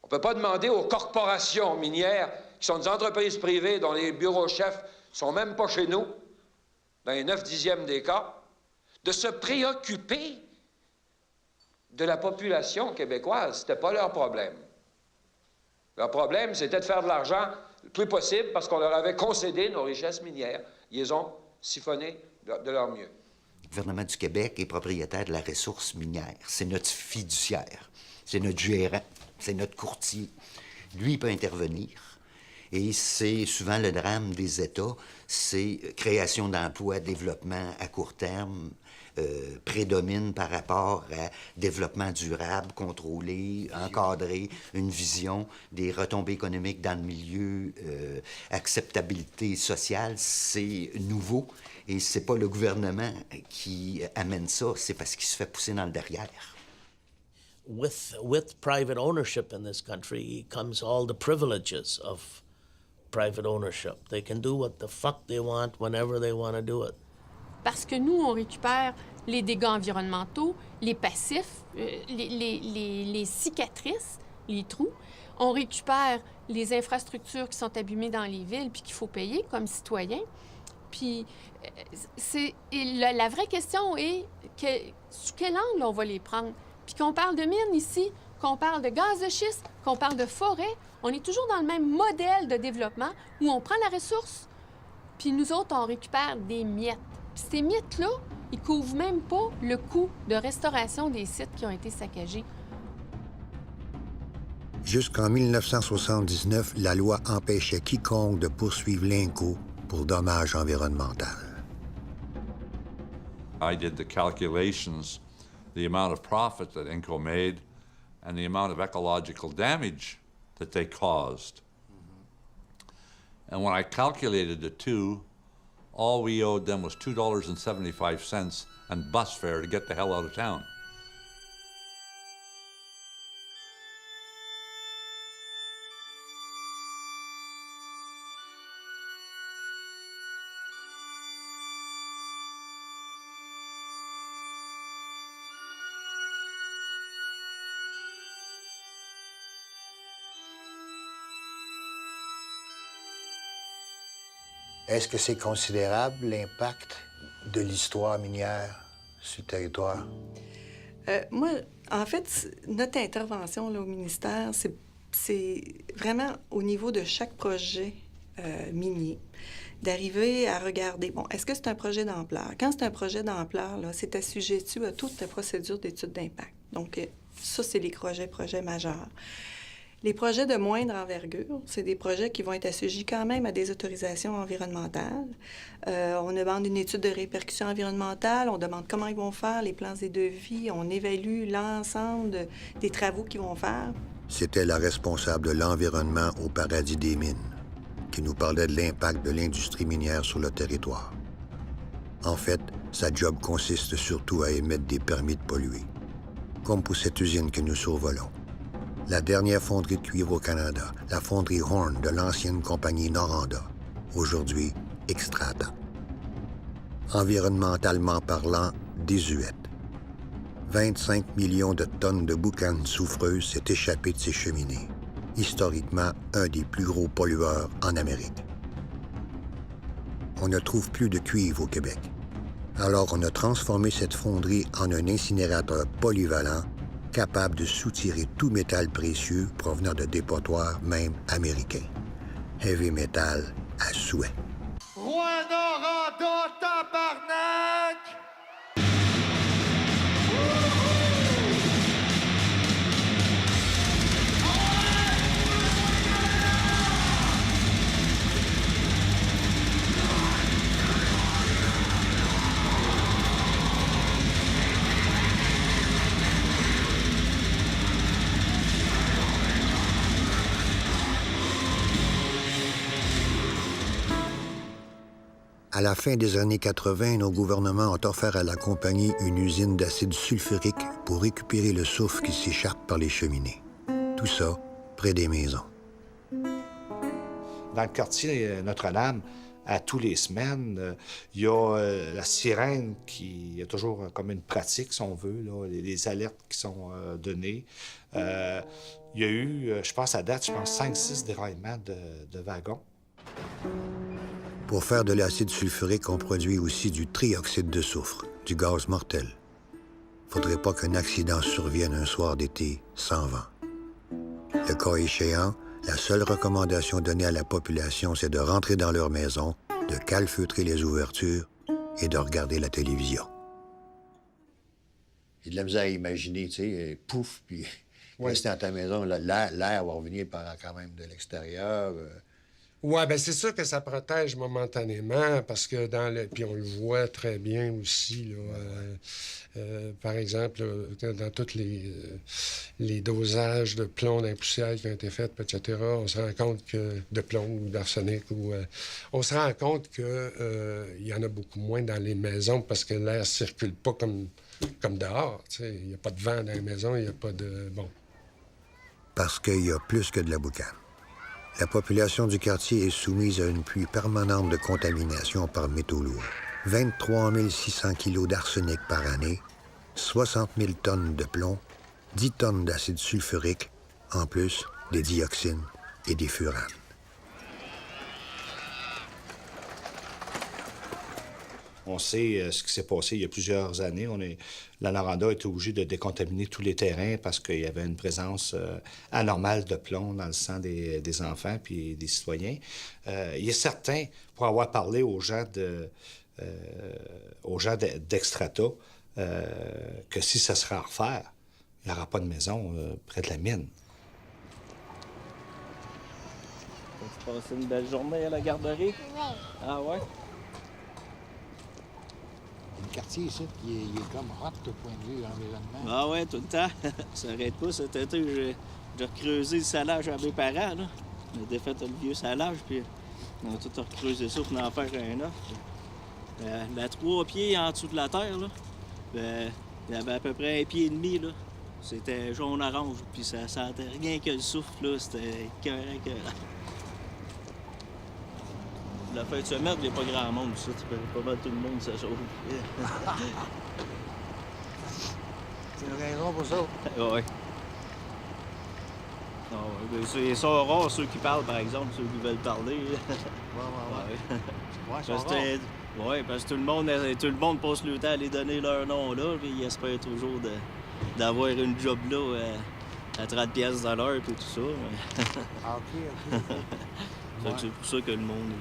On ne peut pas demander aux corporations minières, qui sont des entreprises privées dont les bureaux chefs ne sont même pas chez nous, dans les 9/10 des cas, de se préoccuper de la population québécoise. C'était pas leur problème. Leur problème, c'était de faire de l'argent le plus possible parce qu'on leur avait concédé nos richesses minières. Ils les ont siphonnées de leur mieux. Le gouvernement du Québec est propriétaire de la ressource minière. C'est notre fiduciaire, c'est notre gérant, c'est notre courtier. Lui, il peut intervenir. Et c'est souvent le drame des États, c'est création d'emplois, développement à court terme, prédomine par rapport à développement durable, contrôlé, encadré, une vision des retombées économiques dans le milieu, acceptabilité sociale, c'est nouveau. Et c'est pas le gouvernement qui amène ça, c'est parce qu'il se fait pousser dans le derrière. With private ownership in this country comes all the privileges of private ownership. They can do what the fuck they want whenever they want to do it. Parce que nous, on récupère les dégâts environnementaux, les passifs, les cicatrices, les trous. On récupère les infrastructures qui sont abîmées dans les villes puis qu'il faut payer comme citoyen. Puis la vraie question est sous quel angle on va les prendre. Puis qu'on parle de mines ici, qu'on parle de gaz de schiste, qu'on parle de forêt, on est toujours dans le même modèle de développement où on prend la ressource, puis nous autres, on récupère des miettes. Puis ces miettes-là, ils couvrent même pas le coût de restauration des sites qui ont été saccagés. Jusqu'en 1979, la loi empêchait quiconque de poursuivre l'INCO pour dommages environnementaux. I did the calculations, the amount of profit that INCO made and the amount of ecological damage that they caused. And when I calculated the two, all we owed them was $2.75 and bus fare to get the hell out of town. Est-ce que c'est considérable, l'impact de l'histoire minière sur le territoire? Moi, en fait, notre intervention là, au ministère, c'est vraiment au niveau de chaque projet minier, d'arriver à regarder, bon, est-ce que c'est un projet d'ampleur? Quand c'est un projet d'ampleur, là, c'est assujetti à toute la procédure d'étude d'impact. Donc, ça, c'est les projets majeurs. Les projets de moindre envergure, c'est des projets qui vont être assujettis quand même à des autorisations environnementales. On demande une étude de répercussion environnementale, on demande comment ils vont faire, les plans et devis, on évalue l'ensemble des travaux qu'ils vont faire. C'était la responsable de l'environnement au paradis des mines, qui nous parlait de l'impact de l'industrie minière sur le territoire. En fait, sa job consiste surtout à émettre des permis de polluer, comme pour cette usine que nous survolons. La dernière fonderie de cuivre au Canada, la fonderie Horn de l'ancienne compagnie Noranda, aujourd'hui Xstrata. Environnementalement parlant, désuète. 25 millions de tonnes de boucane soufreuse s'est échappé de ces cheminées. historiquement un des plus gros pollueurs en Amérique. On ne trouve plus de cuivre au Québec. Alors on a transformé cette fonderie en un incinérateur polyvalent capable de soutirer tout métal précieux provenant de dépotoirs même américains. Heavy metal à souhait. Rwanda, tabarnak! À la fin des années 80, nos gouvernements ont offert à la compagnie une usine d'acide sulfurique pour récupérer le soufre qui s'échappe par les cheminées. Tout ça près des maisons. Dans le quartier Notre-Dame, à tous les semaines, il y a la sirène qui... Il y a toujours comme une pratique, si on veut, là, les alertes qui sont données. Il y a eu, je pense à date, 5-6 déraillements de wagons. Pour faire de l'acide sulfurique, on produit aussi du trioxyde de soufre, du gaz mortel. Faudrait pas qu'un accident survienne un soir d'été sans vent. Le cas échéant, la seule recommandation donnée à la population, c'est de rentrer dans leur maison, de calfeutrer les ouvertures et de regarder la télévision. J'ai de la misère à imaginer, tu sais, pouf, puis rester dans ta maison, l'air va revenir quand même de l'extérieur. Oui, bien, c'est sûr que ça protège momentanément parce que puis on le voit très bien aussi, là, par exemple, là, dans tous les dosages de plomb dans les poussières qui ont été faits, etc., on se rend compte que de plomb ou d'arsenic, on se rend compte qu'il y en a beaucoup moins dans les maisons parce que l'air ne circule pas comme dehors. Il n'y a pas de vent dans les maisons, il n'y a pas de... Bon. Parce qu'il y a plus que de la boucane. La population du quartier est soumise à une pluie permanente de contamination par métaux lourds. 23 600 kilos d'arsenic par année, 60 000 tonnes de plomb, 10 tonnes d'acide sulfurique, en plus des dioxines et des furanes. On sait ce qui s'est passé il y a plusieurs années. La Noranda a été obligée de décontaminer tous les terrains parce qu'il y avait une présence anormale de plomb dans le sang des enfants puis des citoyens. Il est certain, pour avoir parlé aux gens d'Extrata, que si ça serait à refaire, il n'y aura pas de maison près de la mine. Tu passes une belle journée à la garderie? Oui. Ah ouais? Le quartier ici, il est comme hot au point de vue de l'environnement. Ah ouais, tout le temps. Ça n'arrête pas. Cet été, j'ai recreusé le salage à mes parents. Là. On a défait le vieux salage, puis on a tout recreusé ça pour en faire un œuf. La 3 pieds en dessous de la terre, là, il y avait à peu près 1,5 pied. Là. C'était jaune-orange, puis ça sentait rien que le souffle. Là. C'était écœurant. La fin de semaine, il n'y a pas grand monde, ça. Tu peux pas mal tout le monde, ça chauffe. C'est une raison pour ça. Oui. Ils sont rares, ceux qui parlent, par exemple, ceux qui veulent parler. Oui, parce que tout le monde passe le temps à les donner leur nom là, puis ils espèrent toujours d'avoir une job là à 30$ de l'heure, puis tout ça. OK. C'est pour ça que le monde...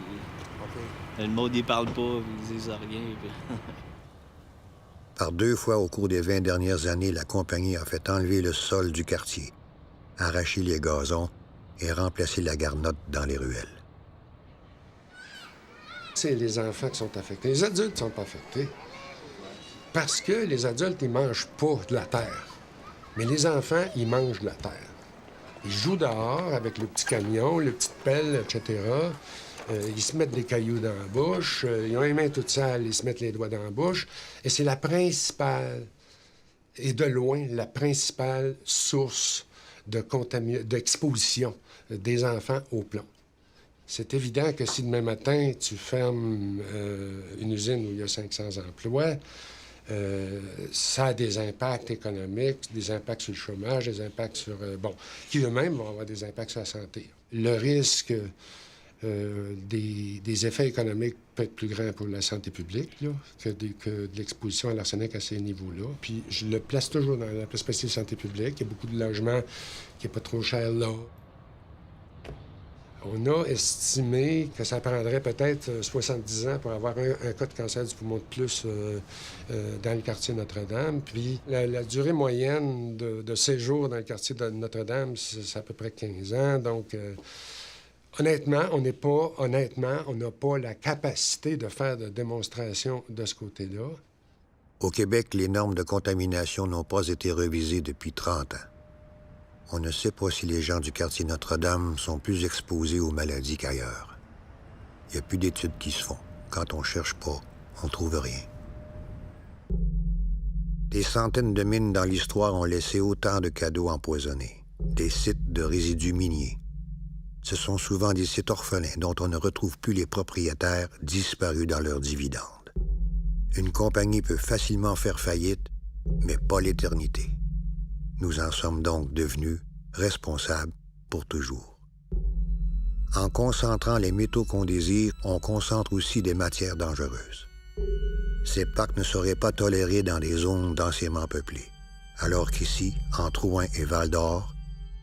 Le monde, il parle pas, ils disent rien. Puis... Par 2 fois au cours des 20 dernières années, la compagnie a fait enlever le sol du quartier, arracher les gazons et remplacer la garnotte dans les ruelles. C'est les enfants qui sont affectés. Les adultes ne sont pas affectés. Parce que les adultes, ils mangent pas de la terre. Mais les enfants, ils mangent de la terre. Ils jouent dehors avec le petit camion, le petite pelle, etc. Ils se mettent des cailloux dans la bouche. Ils ont les mains toutes sales, ils se mettent les doigts dans la bouche. Et c'est la principale, et de loin, la principale source d'exposition des enfants au plomb. C'est évident que si demain matin, tu fermes une usine où il y a 500 emplois, ça a des impacts économiques, des impacts sur le chômage, des impacts sur... qui eux-mêmes vont avoir des impacts sur la santé. Le risque des effets économiques peut être plus grand pour la santé publique là, que de l'exposition à l'arsenic à ces niveaux-là. Puis je le place toujours dans la perspective de santé publique. Il y a beaucoup de logements qui n'est pas trop cher là. On a estimé que ça prendrait peut-être 70 ans pour avoir un cas de cancer du poumon de plus dans le quartier Notre-Dame. Puis la durée moyenne de séjour dans le quartier de Notre-Dame, c'est à peu près 15 ans. Donc, honnêtement, on n'a pas la capacité de faire de démonstration de ce côté-là. Au Québec, les normes de contamination n'ont pas été révisées depuis 30 ans. On ne sait pas si les gens du quartier Notre-Dame sont plus exposés aux maladies qu'ailleurs. Il n'y a plus d'études qui se font. Quand on cherche pas, on trouve rien. Des centaines de mines dans l'histoire ont laissé autant de cadeaux empoisonnés. Des sites de résidus miniers. Ce sont souvent des sites orphelins dont on ne retrouve plus les propriétaires disparus dans leurs dividendes. Une compagnie peut facilement faire faillite, mais pas l'éternité. Nous en sommes donc devenus responsables pour toujours. En concentrant les métaux qu'on désire, on concentre aussi des matières dangereuses. Ces parcs ne seraient pas tolérés dans des zones densément peuplées, alors qu'ici, entre Rouen et Val-d'Or,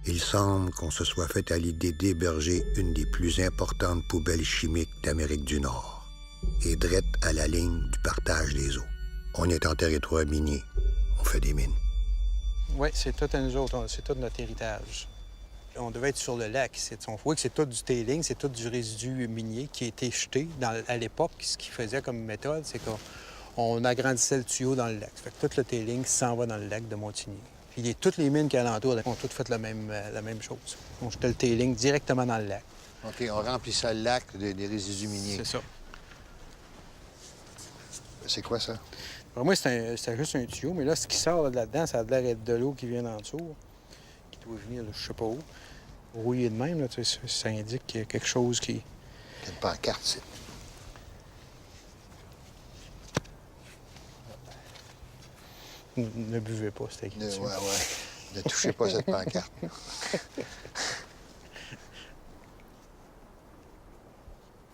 il semble qu'on se soit fait à l'idée d'héberger une des plus importantes poubelles chimiques d'Amérique du Nord, et drette à la ligne du partage des eaux. On est en territoire minier, on fait des mines. Oui, c'est tout à nous autres, c'est tout notre héritage. On devait être sur le lac. On voit que c'est tout du tailing, c'est tout du résidu minier qui a été jeté à l'époque. Ce qu'ils faisaient comme méthode, c'est qu'on agrandissait le tuyau dans le lac. Ça fait que tout le tailing s'en va dans le lac de Montigny. Puis toutes les mines qui alentour ont toutes fait la même chose. On jetait le tailing directement dans le lac. OK, on remplissait le lac des résidus miniers. C'est ça. C'est quoi ça? Pour moi, c'était juste un tuyau, mais là, ce qui sort là-dedans, ça a l'air d'être de l'eau qui vient d'en dessous, qui doit venir, là, je sais pas où. Rouillé de même, là, ça indique qu'il y a quelque chose qui... C'est une pancarte, c'est... Ne buvez pas, c'était écrit dessus. Ouais. Ne touchez pas cette pancarte.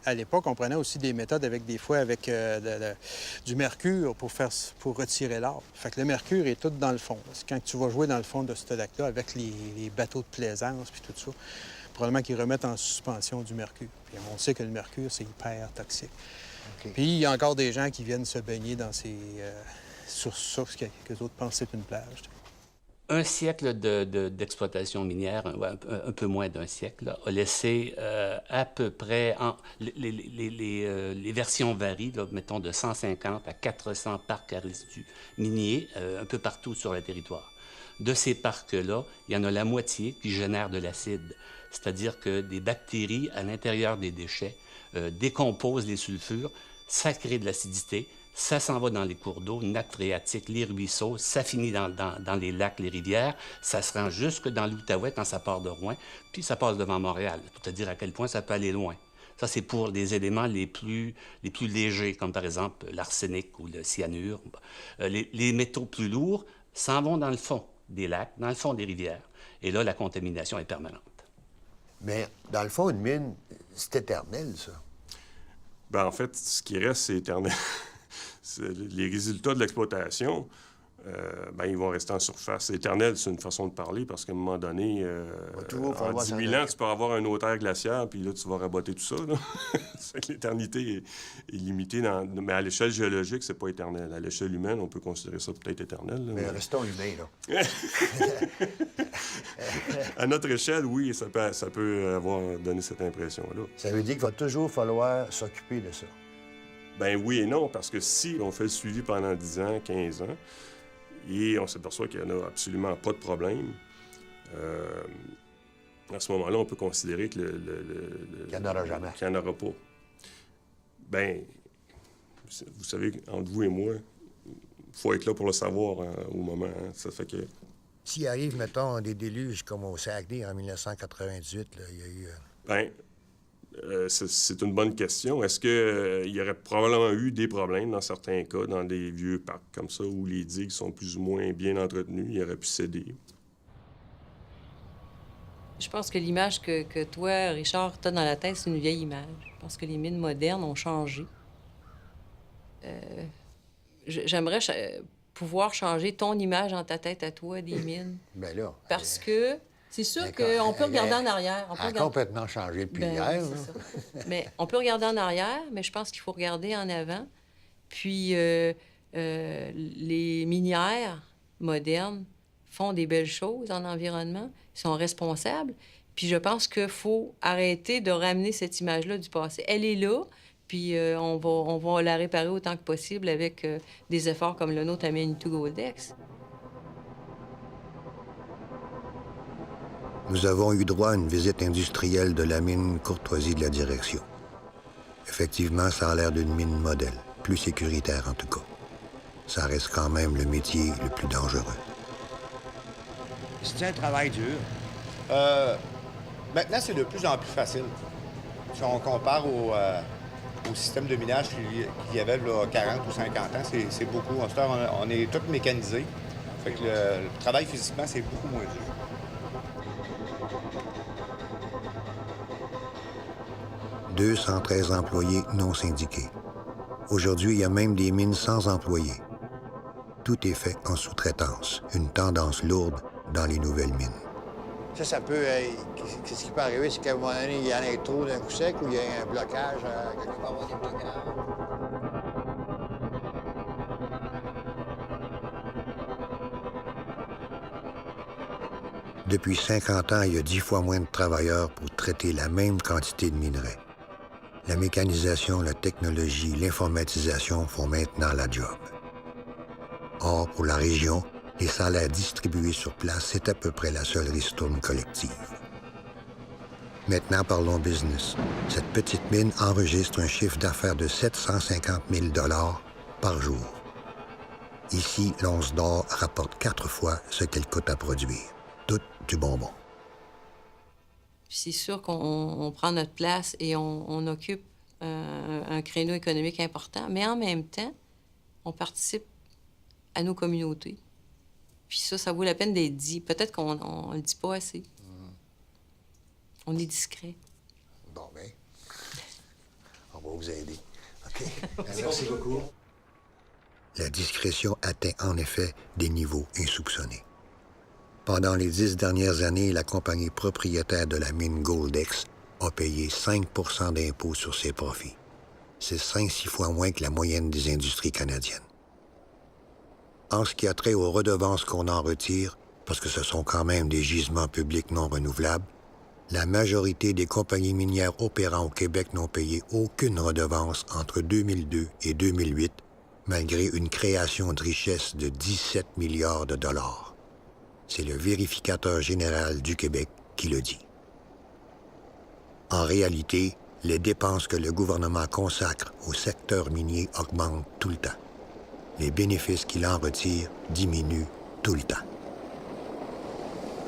À l'époque, on prenait aussi des méthodes avec du mercure pour retirer l'or. Fait que le mercure est tout dans le fond. Quand tu vas jouer dans le fond de ce lac-là avec les bateaux de plaisance puis tout ça, probablement qu'ils remettent en suspension du mercure. Puis on sait que le mercure, c'est hyper toxique. Okay. Puis il y a encore des gens qui viennent se baigner dans ces sources que les autres pensent que c'est une plage. Un siècle d'exploitation minière, un peu moins d'un siècle, a laissé à peu près... les versions varient, là, mettons de 150 à 400 parcs à résidus miniers un peu partout sur le territoire. De ces parcs-là, il y en a la moitié qui génèrent de l'acide, c'est-à-dire que des bactéries à l'intérieur des déchets décomposent les sulfures, ça crée de l'acidité. Ça s'en va dans les cours d'eau, nappes phréatiques, les ruisseaux, ça finit dans les lacs, les rivières, ça se rend jusque dans l'Outaouais quand ça part de Rouen, puis ça passe devant Montréal, pour te dire à quel point ça peut aller loin. Ça, c'est pour des éléments les plus légers, comme par exemple l'arsenic ou le cyanure. Les métaux plus lourds s'en vont dans le fond des lacs, dans le fond des rivières, et là, la contamination est permanente. Mais dans le fond, une mine, c'est éternel, ça? Bien, en fait, ce qui reste, c'est éternel. Les résultats de l'exploitation, ils vont rester en surface. Éternel, c'est une façon de parler, parce qu'à un moment donné, en 10 000 ans, tu peux avoir un autre air glaciaire, puis là, tu vas raboter tout ça. L'éternité est limitée, mais à l'échelle géologique, c'est pas éternel. À l'échelle humaine, on peut considérer ça peut-être éternel. Mais restons humains, là. À notre échelle, oui, ça peut avoir donné cette impression-là. Ça veut dire qu'il va toujours falloir s'occuper de ça. Ben oui et non, parce que si on fait le suivi pendant 10 ans, 15 ans, et on s'aperçoit qu'il n'y en a absolument pas de problème, à ce moment-là, on peut considérer que qu'il n'y en aura jamais. Qu'il n'y en aura pas. Ben, vous savez, entre vous et moi, il faut être là pour le savoir au moment. Hein. Ça fait que... S'il arrive, mettons, des déluges comme au Saguenay en 1998, là, il y a eu... Ben, c'est une bonne question. Est-ce qu'il y aurait probablement eu des problèmes dans certains cas, dans des vieux parcs comme ça, où les digues sont plus ou moins bien entretenues, il aurait pu céder? Je pense que l'image que toi, Richard, t'as dans la tête, c'est une vieille image. Je pense que les mines modernes ont changé. J'aimerais pouvoir changer ton image dans ta tête à toi des mines. Bien là. Parce que c'est sûr qu'on peut regarder en arrière. Elle a complètement changé depuis hier. Oui, mais on peut regarder en arrière, mais je pense qu'il faut regarder en avant. Puis les minières modernes font des belles choses en environnement. Ils sont responsables. Puis je pense qu'il faut arrêter de ramener cette image-là du passé. Elle est là, puis on va la réparer autant que possible avec des efforts comme le nôtre à Manitou Goldex. Nous avons eu droit à une visite industrielle de la mine Courtoisie de la direction. Effectivement, ça a l'air d'une mine modèle, plus sécuritaire en tout cas. Ça reste quand même le métier le plus dangereux. C'est un travail dur. Maintenant, c'est de plus en plus facile. Si on compare au système de minage qu'il y avait là, 40 ou 50 ans, c'est beaucoup. En ce temps, on est tous mécanisés. Fait que le travail physiquement, c'est beaucoup moins dur. « 213 employés non syndiqués. Aujourd'hui, il y a même des mines sans employés. Tout est fait en sous-traitance, une tendance lourde dans les nouvelles mines. Ça peut... Qu'est-ce qui peut arriver? C'est qu'à un moment donné, il y en a trop d'un coup sec ou il y a un blocage quelque part. Des blocages. Depuis 50 ans, il y a 10 fois moins de travailleurs pour traiter la même quantité de minerais. La mécanisation, la technologie, l'informatisation font maintenant la job. Or, pour la région, les salaires distribués sur place, c'est à peu près la seule ristourne collective. Maintenant, parlons business. Cette petite mine enregistre un chiffre d'affaires de 750 000 $ par jour. Ici, l'once d'or rapporte 4 fois ce qu'elle coûte à produire. Tout du bonbon. C'est sûr qu'on prend notre place et on occupe un créneau économique important, mais en même temps, on participe à nos communautés. Puis ça vaut la peine d'être dit. Peut-être qu'on ne le dit pas assez. On est discret. Bon, bien. On va vous aider. OK? Merci beaucoup. La discrétion atteint en effet des niveaux insoupçonnés. Pendant les 10 dernières années, la compagnie propriétaire de la mine Goldex a payé 5 % d'impôts sur ses profits. C'est 5-6 fois moins que la moyenne des industries canadiennes. En ce qui a trait aux redevances qu'on en retire, parce que ce sont quand même des gisements publics non renouvelables, la majorité des compagnies minières opérant au Québec n'ont payé aucune redevance entre 2002 et 2008, malgré une création de richesse de 17 milliards de dollars. C'est le vérificateur général du Québec qui le dit. En réalité, les dépenses que le gouvernement consacre au secteur minier augmentent tout le temps. Les bénéfices qu'il en retire diminuent tout le temps.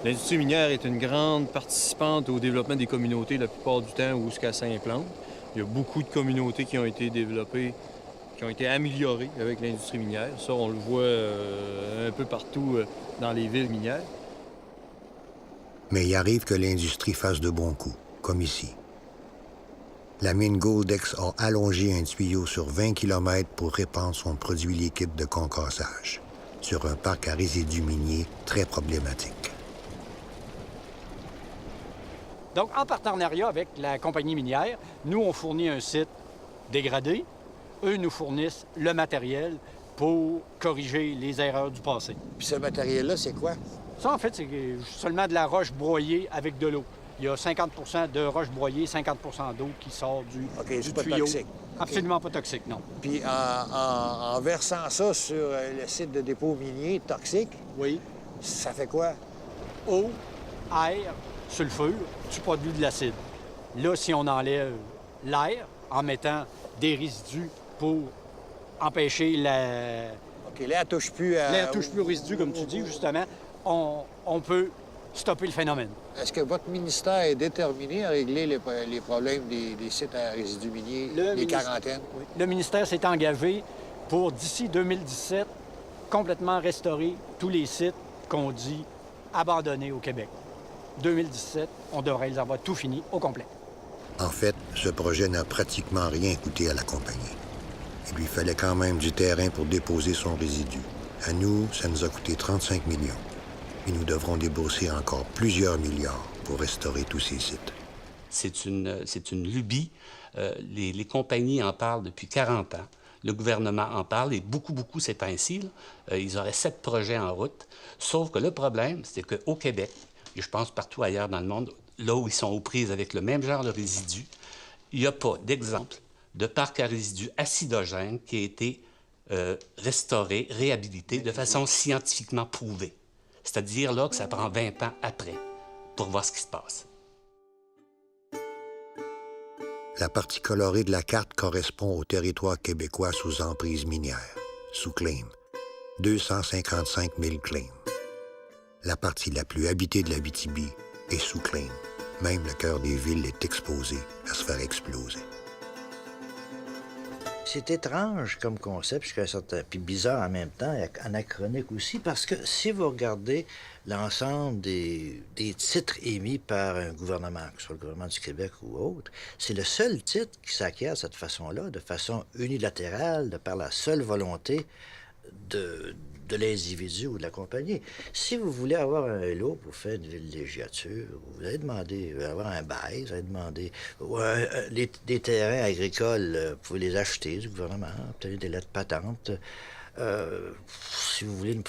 L'industrie minière est une grande participante au développement des communautés la plupart du temps où elle s'implante. Il y a beaucoup de communautés qui ont été développées, qui ont été améliorées avec l'industrie minière. Ça, on le voit un peu partout dans les villes minières. Mais il arrive que l'industrie fasse de bons coups, comme ici. La mine Goldex a allongé un tuyau sur 20 km pour répandre son produit liquide de concassage sur un parc à résidus miniers très problématique. Donc, en partenariat avec la compagnie minière, nous, on fournit un site dégradé. Eux nous fournissent le matériel pour corriger les erreurs du passé. Puis ce matériel-là, c'est quoi? Ça, en fait, c'est seulement de la roche broyée avec de l'eau. Il y a 50 % de roche broyée, 50 % d'eau qui sort du c'est pas tuyau. toxique. Absolument pas toxique, non. Puis en versant ça sur le site de dépôt minier toxique, oui, ça fait quoi? Eau, air, sulfure, tu produis de l'acide. Là, si on enlève l'air en mettant des résidus pour empêcher la... OK, l'air touche plus à... L'air touche plus aux résidus, comme tu dis, justement, on peut stopper le phénomène. Est-ce que votre ministère est déterminé à régler les problèmes des sites à résidus miniers, les quarantaines? Oui. Le ministère s'est engagé pour, d'ici 2017, complètement restaurer tous les sites qu'on dit abandonnés au Québec. 2017, on devrait les avoir tout finis au complet. En fait, ce projet n'a pratiquement rien coûté à la compagnie. Il lui fallait quand même du terrain pour déposer son résidu. À nous, ça nous a coûté 35 millions. Et nous devrons débourser encore plusieurs milliards pour restaurer tous ces sites. C'est une lubie. Les compagnies en parlent depuis 40 ans. Le gouvernement en parle et beaucoup ces temps-ci. Ils auraient 7 projets en route. Sauf que le problème, c'est qu'au Québec, et je pense partout ailleurs dans le monde, là où ils sont aux prises avec le même genre de résidus, il n'y a pas d'exemple de parc à résidus acidogène qui a été restauré, réhabilité de façon scientifiquement prouvée. C'est-à-dire là que ça prend 20 ans après pour voir ce qui se passe. La partie colorée de la carte correspond au territoire québécois sous emprise minière, sous claim. 255 000 claims. La partie la plus habitée de l'Abitibi est sous claim. Même le cœur des villes est exposé à se faire exploser. C'est étrange comme concept, jusqu'à un certain... puis bizarre en même temps, et anachronique aussi, parce que si vous regardez l'ensemble des titres émis par un gouvernement, que ce soit le gouvernement du Québec ou autre, c'est le seul titre qui s'acquiert de cette façon-là, de façon unilatérale, de par la seule volonté de l'individu ou de la compagnie. Si vous voulez avoir un lot pour faire une villégiature, vous allez demander, avoir un bail, vous allez demander, des terrains agricoles, vous pouvez les acheter du gouvernement, obtenir des lettres patentes. Si vous voulez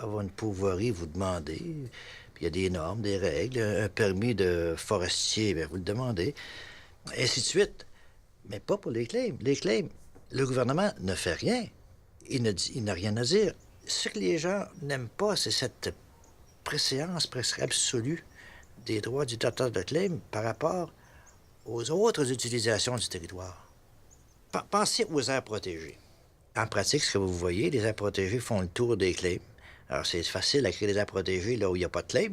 avoir une pourvoirie, vous demandez. Puis il y a des normes, des règles. Un permis de forestier, bien, vous le demandez. Ainsi de suite. Mais pas pour les claims. Les claims, le gouvernement ne fait rien. Il n'a rien à dire. Ce que les gens n'aiment pas, c'est cette préséance presque absolue des droits du détenteur de claim par rapport aux autres utilisations du territoire. Pensez aux aires protégées. En pratique, ce que vous voyez, les aires protégées font le tour des claims. Alors, c'est facile à créer des aires protégées là où il n'y a pas de claim.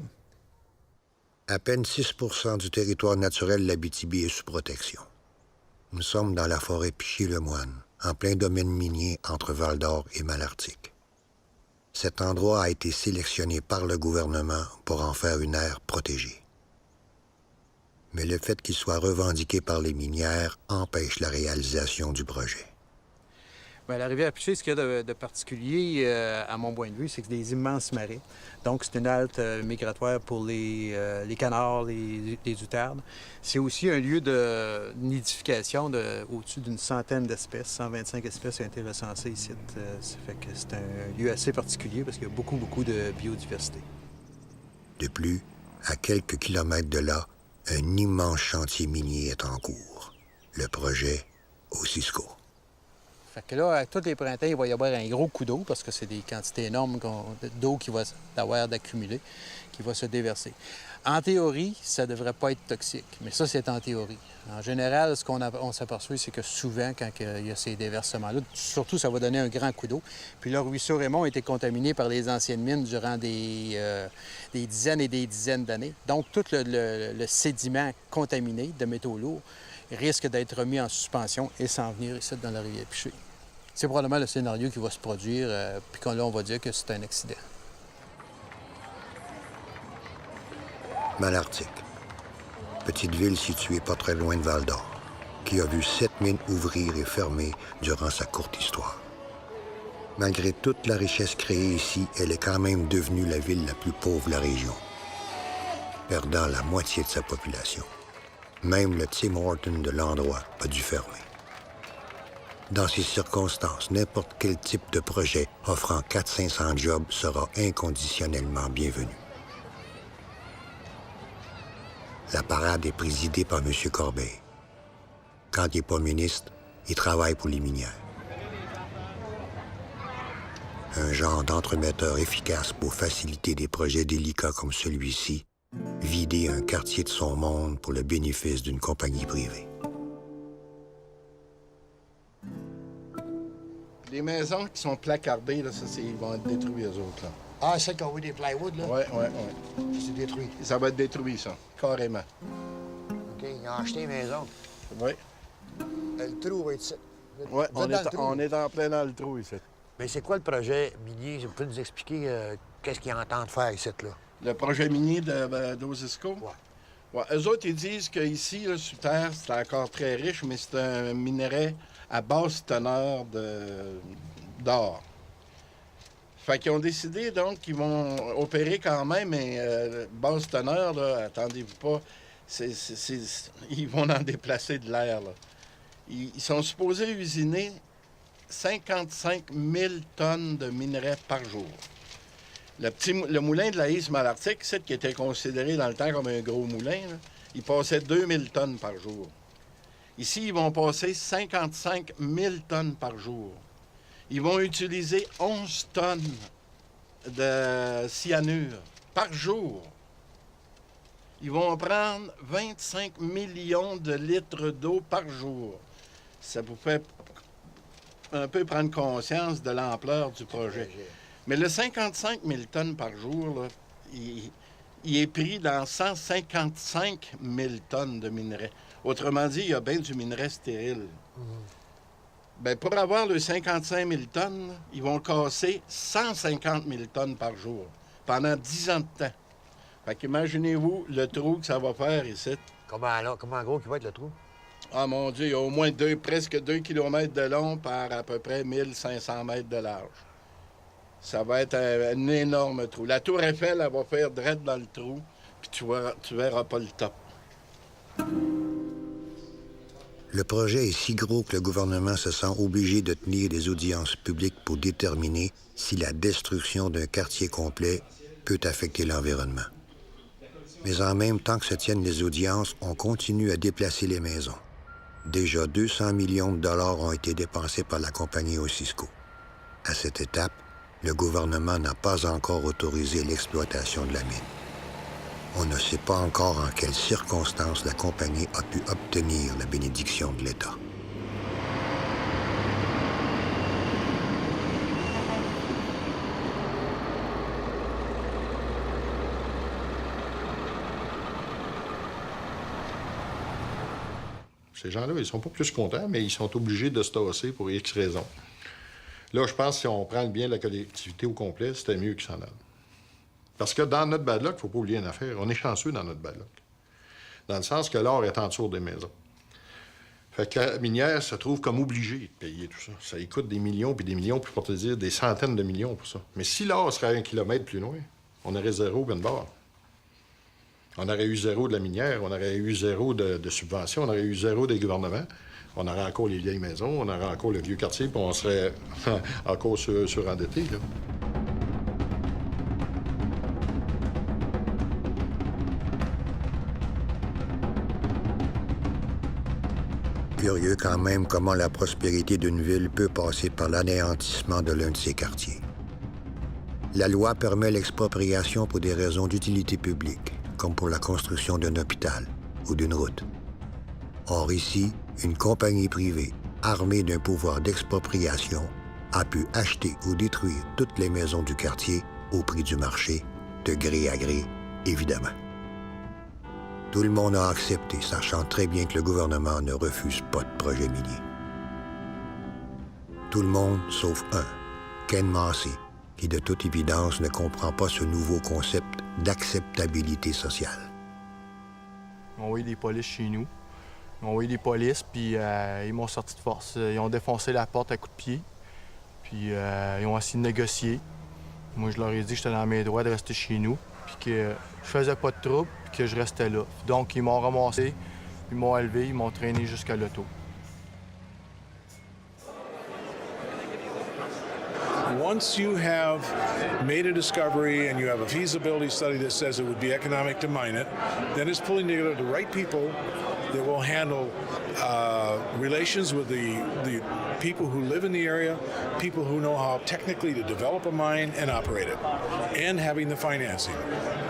À peine 6 du territoire naturel de l'Abitibi est sous protection. Nous sommes dans la forêt Piché-le-Moine, en plein domaine minier entre Val-d'Or et Malartic. Cet endroit a été sélectionné par le gouvernement pour en faire une aire protégée. Mais le fait qu'il soit revendiqué par les minières empêche la réalisation du projet. Bien, la rivière Piché, ce qu'il y a de particulier, à mon point de vue, c'est que c'est des immenses marais. Donc, c'est une halte migratoire pour les canards, les outardes. C'est aussi un lieu de nidification au-dessus d'une centaine d'espèces. 125 espèces ont été recensées ici. Ça fait que c'est un lieu assez particulier parce qu'il y a beaucoup de biodiversité. De plus, à quelques kilomètres de là, un immense chantier minier est en cours. Le projet Osisko. Fait que là, à tous les printemps, il va y avoir un gros coup d'eau parce que c'est des quantités énormes d'eau qui va avoir d'accumuler, qui va se déverser. En théorie, ça ne devrait pas être toxique, mais ça, c'est en théorie. En général, ce qu'on s'aperçoit, c'est que souvent, quand il y a ces déversements-là, surtout, ça va donner un grand coup d'eau. Puis le ruisseau Raymond a été contaminé par les anciennes mines durant des dizaines et des dizaines d'années. Donc, tout le sédiment contaminé de métaux lourds risque d'être remis en suspension et s'en venir ici dans la rivière Piché. C'est probablement le scénario qui va se produire, puis là, on va dire que c'est un accident. Malartic, petite ville située pas très loin de Val-d'Or, qui a vu 7 mines ouvrir et fermer durant sa courte histoire. Malgré toute la richesse créée ici, elle est quand même devenue la ville la plus pauvre de la région, perdant la moitié de sa population. Même le Tim Horton de l'endroit a dû fermer. Dans ces circonstances, n'importe quel type de projet offrant 400-500 jobs sera inconditionnellement bienvenu. La parade est présidée par M. Corbeil. Quand il n'est pas ministre, il travaille pour les minières. Un genre d'entremetteur efficace pour faciliter des projets délicats comme celui-ci, vider un quartier de son monde pour le bénéfice d'une compagnie privée. Les maisons qui sont placardées, là, ils vont être détruits, eux autres. Là. Ah, c'est qu'on voit des plywood, là? Oui. C'est détruit. Ça va être détruit, ça, carrément. OK, ils ont acheté une maison. Oui. Le trou va être ici. Oui, Vous êtes dans le trou? on est en plein dans le trou ici. Mais c'est quoi le projet minier? Vous pouvez nous expliquer qu'est-ce qu'ils entendent faire ici, là? Le projet minier d'Osisco? Oui. Ouais, eux autres, ils disent qu'ici, là, sous terre, c'est encore très riche, mais c'est un minerai à basse teneur d'or. Fait qu'ils ont décidé, donc, qu'ils vont opérer quand même, mais basse teneur, là, attendez-vous pas, ils vont en déplacer de l'air, là. Ils sont supposés usiner 55 000 tonnes de minerais par jour. Le moulin de la Hisse-Malartic, qui était considéré dans le temps comme un gros moulin, là, il passait 2000 tonnes par jour. Ici, ils vont passer 55 000 tonnes par jour. Ils vont utiliser 11 tonnes de cyanure par jour. Ils vont prendre 25 millions de litres d'eau par jour. Ça vous fait un peu prendre conscience de l'ampleur du projet. Mais le 55 000 tonnes par jour, là, il est pris dans 155 000 tonnes de minerais. Autrement dit, il y a bien du minerai stérile. Bien, pour avoir le 55 000 tonnes, ils vont casser 150 000 tonnes par jour pendant 10 ans de temps. Fait qu'imaginez-vous le trou que ça va faire ici. Comment gros qui va être le trou? Ah, mon Dieu, il y a au moins presque 2 km de long par à peu près 1500 mètres de large. Ça va être un énorme trou. La tour Eiffel, elle va faire direct dans le trou, puis tu verras pas le top. Le projet est si gros que le gouvernement se sent obligé de tenir des audiences publiques pour déterminer si la destruction d'un quartier complet peut affecter l'environnement. Mais en même temps que se tiennent les audiences, on continue à déplacer les maisons. Déjà 200 millions de dollars ont été dépensés par la compagnie Osisco. À cette étape, le gouvernement n'a pas encore autorisé l'exploitation de la mine. On ne sait pas encore en quelles circonstances la compagnie a pu obtenir la bénédiction de l'État. Ces gens-là, ils sont pas plus contents, mais ils sont obligés de se tasser pour X raisons. Là, je pense que si on prend le bien de la collectivité au complet, c'était mieux qu'ils s'en aillent. Parce que dans notre bad luck, il ne faut pas oublier une affaire, on est chanceux dans notre bad luck. Dans le sens que l'or est en dessous des maisons. Fait que la minière se trouve comme obligée de payer tout ça. Ça y coûte des millions, puis des millions, puis pour te dire des centaines de millions pour ça. Mais si l'or serait à 1 kilomètre plus loin, on aurait zéro ben bord. On aurait eu zéro de la minière, on aurait eu zéro de subventions, on aurait eu zéro des gouvernements. On aurait encore les vieilles maisons, on aurait encore le vieux quartier, puis on serait encore surendettés, là. Curieux quand même comment la prospérité d'une ville peut passer par l'anéantissement de l'un de ses quartiers. La loi permet l'expropriation pour des raisons d'utilité publique, comme pour la construction d'un hôpital ou d'une route. Or ici, une compagnie privée, armée d'un pouvoir d'expropriation, a pu acheter ou détruire toutes les maisons du quartier au prix du marché, de gré à gré, évidemment. Tout le monde a accepté, sachant très bien que le gouvernement ne refuse pas de projet minier. Tout le monde, sauf un, Ken Massey, qui de toute évidence ne comprend pas ce nouveau concept d'acceptabilité sociale. Ils ont envoyé des polices chez nous. Ils ont envoyé des polices, puis ils m'ont sorti de force. Ils ont défoncé la porte à coups de pied, puis ils ont essayé de négocier. Moi, je leur ai dit que j'étais dans mes droits de rester chez nous, puis que je faisais pas de trouble, puis que je restais là. Donc, ils m'ont ramassé, ils m'ont élevé, ils m'ont traîné jusqu'à l'auto. Once you have made a discovery and you have a feasibility study that says it would be economic to mine it, then it's pulling together the right people that will handle relations with the people who live in the area, people who know how technically to develop a mine and operate it, and having the financing.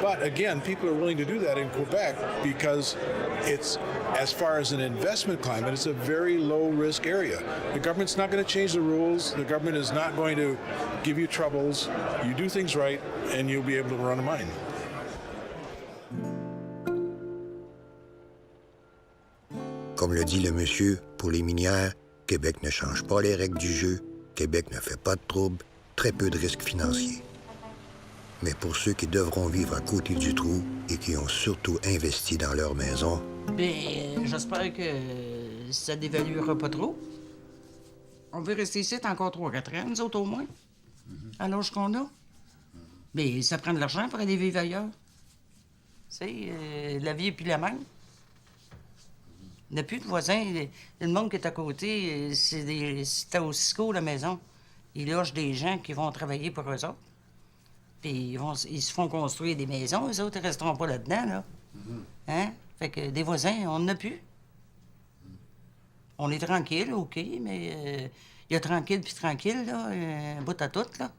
But again, people are willing to do that in Quebec because it's, as far as an investment climate, it's a very low-risk area. The government's not going to change the rules. The government is not going to give you troubles. You do things right, and you'll be able to run a mine. Comme le dit le monsieur, pour les minières, Québec ne change pas les règles du jeu, Québec ne fait pas de troubles, très peu de risques financiers. Mais pour ceux qui devront vivre à côté du trou et qui ont surtout investi dans leur maison... Bien, j'espère que ça dévaluera pas trop. On veut rester ici encore 3-4 ans, nous autres au moins, à l'âge qu'on a. Mais ça prend de l'argent pour aller vivre ailleurs. Tu sais, la vie est plus la même. Il n'y a plus de voisins. Le monde qui est à côté, c'était au Cisco, la maison. Ils logent des gens qui vont travailler pour eux autres. Puis ils se font construire des maisons. Eux autres, ils resteront pas là-dedans, là. Hein? Fait que des voisins, on n'en a plus. On est tranquille, OK, mais il y a tranquille puis tranquille, là, un bout à tout, là.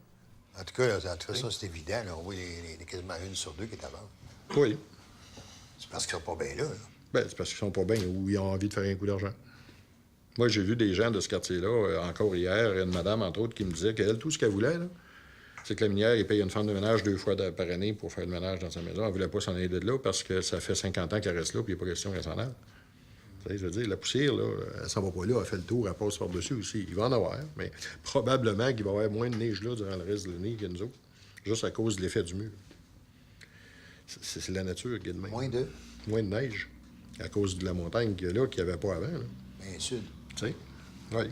En tout cas, ça, c'est évident. Là. On voit quasiment 1 sur 2 qui est à vendre. Oui. C'est parce qu'ils sont pas bien là. Bien, c'est parce qu'ils sont pas bien ou ils ont envie de faire un coup d'argent. Moi, j'ai vu des gens de ce quartier-là, encore hier, une madame, entre autres, qui me disait qu'elle, tout ce qu'elle voulait, là, c'est que la minière, elle paye une femme de ménage 2 fois par année pour faire le ménage dans sa maison. Elle voulait pas s'en aller de là parce que ça fait 50 ans qu'elle reste là puis il n'y a pas question qu'elle s'en aille. Tu sais, je veux dire, la poussière, là, elle s'en va pas là, elle fait le tour, elle passe par-dessus aussi. Il va en avoir, mais probablement qu'il va y avoir moins de neige là durant le reste de l'année que nous autres, juste à cause de l'effet du mur. C'est la nature qui est de même. Moins de? Moins de neige, à cause de la montagne qu'il y a là, qu'il n'y avait pas avant. Là. Bien sud. Tu sais? Oui.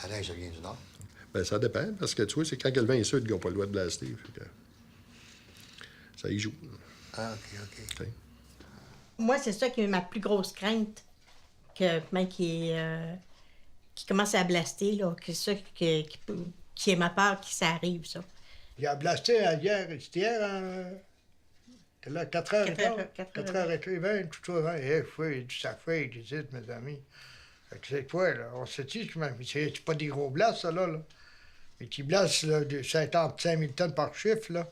La neige, ça vient du nord? Bien, ça dépend, parce que tu vois, c'est quand le vent est sud qu'ils n'ont pas le droit de blaster. Fait que ça y joue. Ah, OK. Moi, c'est ça qui est ma plus grosse crainte, que même qui commence à blaster, là, que ça qui est ma peur que ça arrive, ça. Il a blasté hier, c'était hier, là, 4h15. 4h20, tout ça, ça fait, je dis, mes amis. Fait que c'est quoi, là? On se dit, c'est pas des gros blasts, ça, là. Mais qui blastent, là, de 55 000 tonnes par chiffre, là.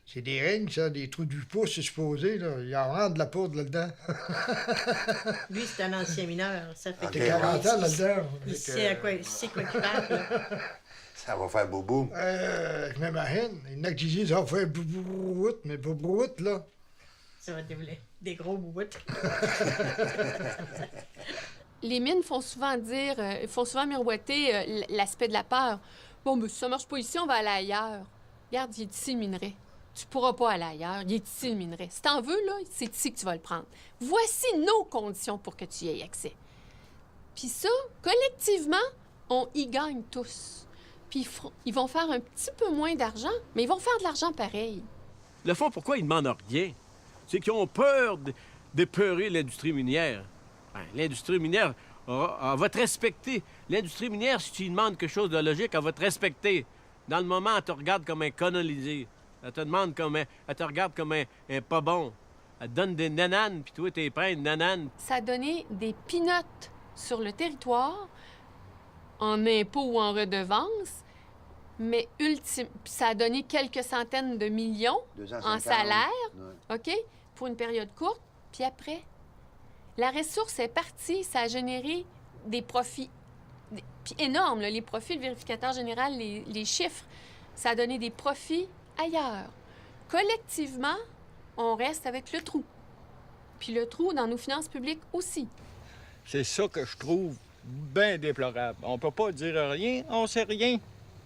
C'est des rings, ça, des trous du pouce, c'est supposé, là. Il en rentre de la poudre là-dedans. Lui, c'est un ancien mineur. Ça fait que 40 ans là-dedans. Il sait quoi il parle, là. Ça va faire boubou. Je m'imagine. Il y en a qui disent, ça va faire boubou, mais boubou, là. Ça va dérouler des gros boubouttes. Les mines font souvent miroiter l'aspect de la peur. Bon, mais si ça marche pas ici, on va aller ailleurs. Regarde, il est ici le minerai. Tu pourras pas aller ailleurs. Il est ici le minerai. Si t'en veux, là, c'est ici que tu vas le prendre. Voici nos conditions pour que tu y aies accès. Puis ça, collectivement, on y gagne tous. Puis ils vont faire un petit peu moins d'argent, mais ils vont faire de l'argent pareil. Le fond, pourquoi ils demandent rien? C'est qu'ils ont peur d'épeurer l'industrie minière. Ben, l'industrie minière, elle va te respecter. L'industrie minière, si tu lui demandes quelque chose de logique, elle va te respecter. Dans le moment, elle te regarde comme un colonisé. Elle te demande elle te regarde comme un pas bon. Elle te donne des nananes, puis toi, t'es prêt une nanane. Ça a donné des pinottes sur le territoire, en impôts ou en redevances, mais ça a donné quelques centaines de millions en salaire, ouais. OK, pour une période courte. Puis après, la ressource est partie, ça a généré des profits puis énormes, là, les profits, le vérificateur général, les chiffres, ça a donné des profits ailleurs. Collectivement, on reste avec le trou. Puis le trou dans nos finances publiques aussi. C'est ça que je trouve bien déplorable. On peut pas dire rien, on sait rien.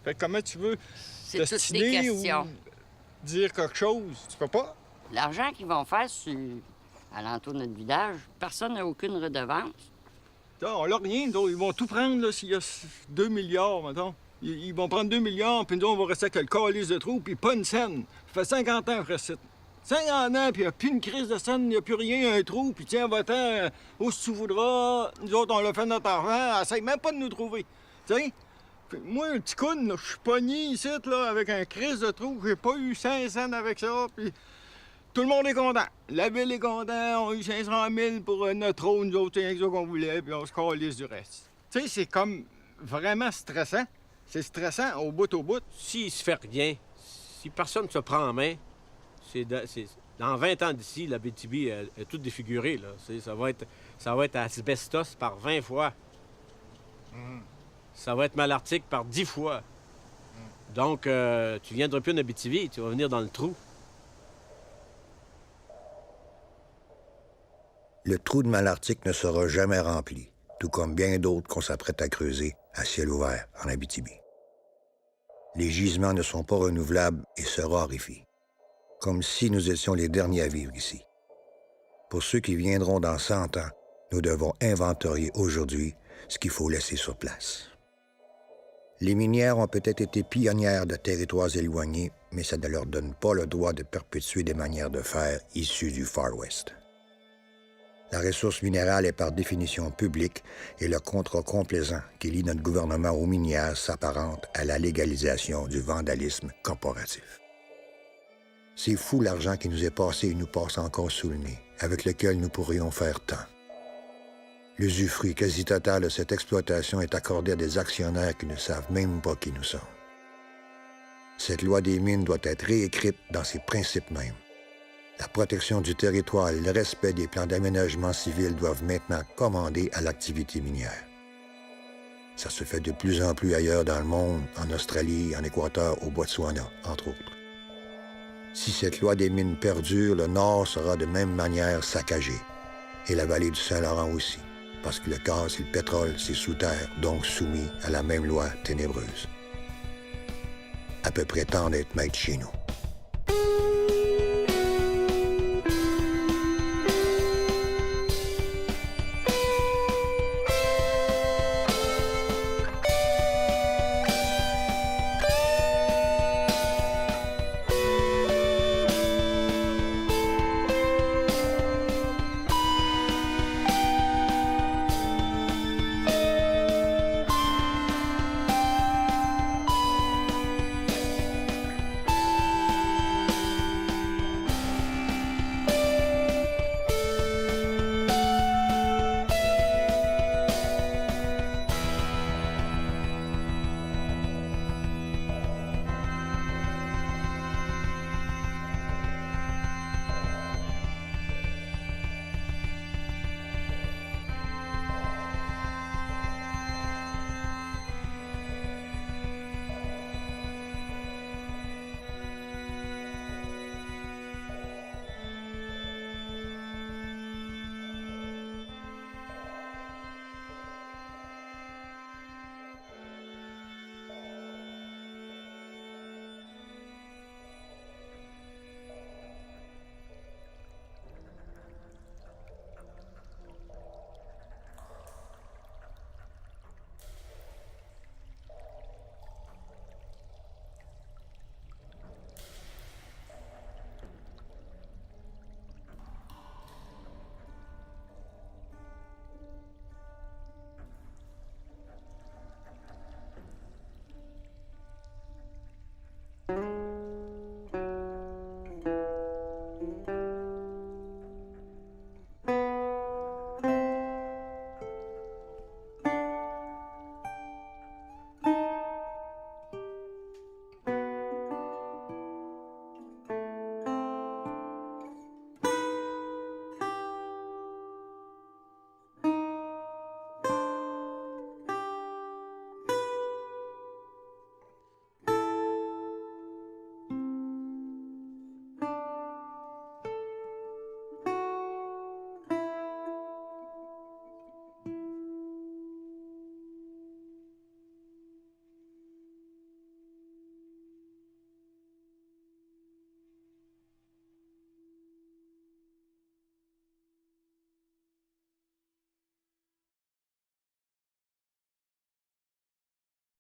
Fait que comment tu veux t'ostiner ou dire quelque chose? Tu peux pas. L'argent qu'ils vont faire alentour de notre village, personne n'a aucune redevance. On l'a rien, ils vont tout prendre s'il y a 2 milliards, mettons. Ils vont prendre 2 milliards, puis nous, on va rester avec le calice de trou, puis pas une scène. Ça fait 50 ans que je reste 50 ans, puis il n'y a plus une crise de scène, il n'y a plus rien, un trou, puis tiens, va-t'en, où tu voudras. Nous autres, on l'a fait notre argent, essaye même pas de nous trouver. Tu sais? Moi, un petit coune, je suis pogné ici, là, avec un crise de trou, j'ai pas eu 5 cents avec ça, puis Tout le monde est content. La ville est contente. On a eu 500 000 pour notre eau. Nous autres, c'est rien que ça qu'on voulait, puis on se calisse du reste. Tu sais, c'est comme vraiment stressant. C'est stressant au bout. S'il se fait rien, si personne ne se prend en main, dans 20 ans d'ici, la BTB est toute défigurée. Là. Ça va être asbestos par 20 fois. Ça va être Malartic par 10 fois. Donc, tu viendras plus en Abitibi, tu vas venir dans le trou. Le trou de Malartic ne sera jamais rempli, tout comme bien d'autres qu'on s'apprête à creuser à ciel ouvert en Abitibi. Les gisements ne sont pas renouvelables et se raréfient, comme si nous étions les derniers à vivre ici. Pour ceux qui viendront dans 100 ans, nous devons inventorier aujourd'hui ce qu'il faut laisser sur place. Les minières ont peut-être été pionnières de territoires éloignés, mais ça ne leur donne pas le droit de perpétuer des manières de faire issues du Far West. La ressource minérale est par définition publique et le contrat complaisant qui lie notre gouvernement aux minières s'apparente à la légalisation du vandalisme corporatif. C'est fou l'argent qui nous est passé et nous passe encore sous le nez, avec lequel nous pourrions faire tant. L'usufruit quasi total de cette exploitation est accordé à des actionnaires qui ne savent même pas qui nous sommes. Cette loi des mines doit être réécrite dans ses principes mêmes. La protection du territoire et le respect des plans d'aménagement civil doivent maintenant commander à l'activité minière. Ça se fait de plus en plus ailleurs dans le monde, en Australie, en Équateur, au Botswana, entre autres. Si cette loi des mines perdure, le Nord sera de même manière saccagé, et la vallée du Saint-Laurent aussi, parce que le gaz et le pétrole, c'est sous terre, donc soumis à la même loi ténébreuse. À peu près temps d'être maître chez nous.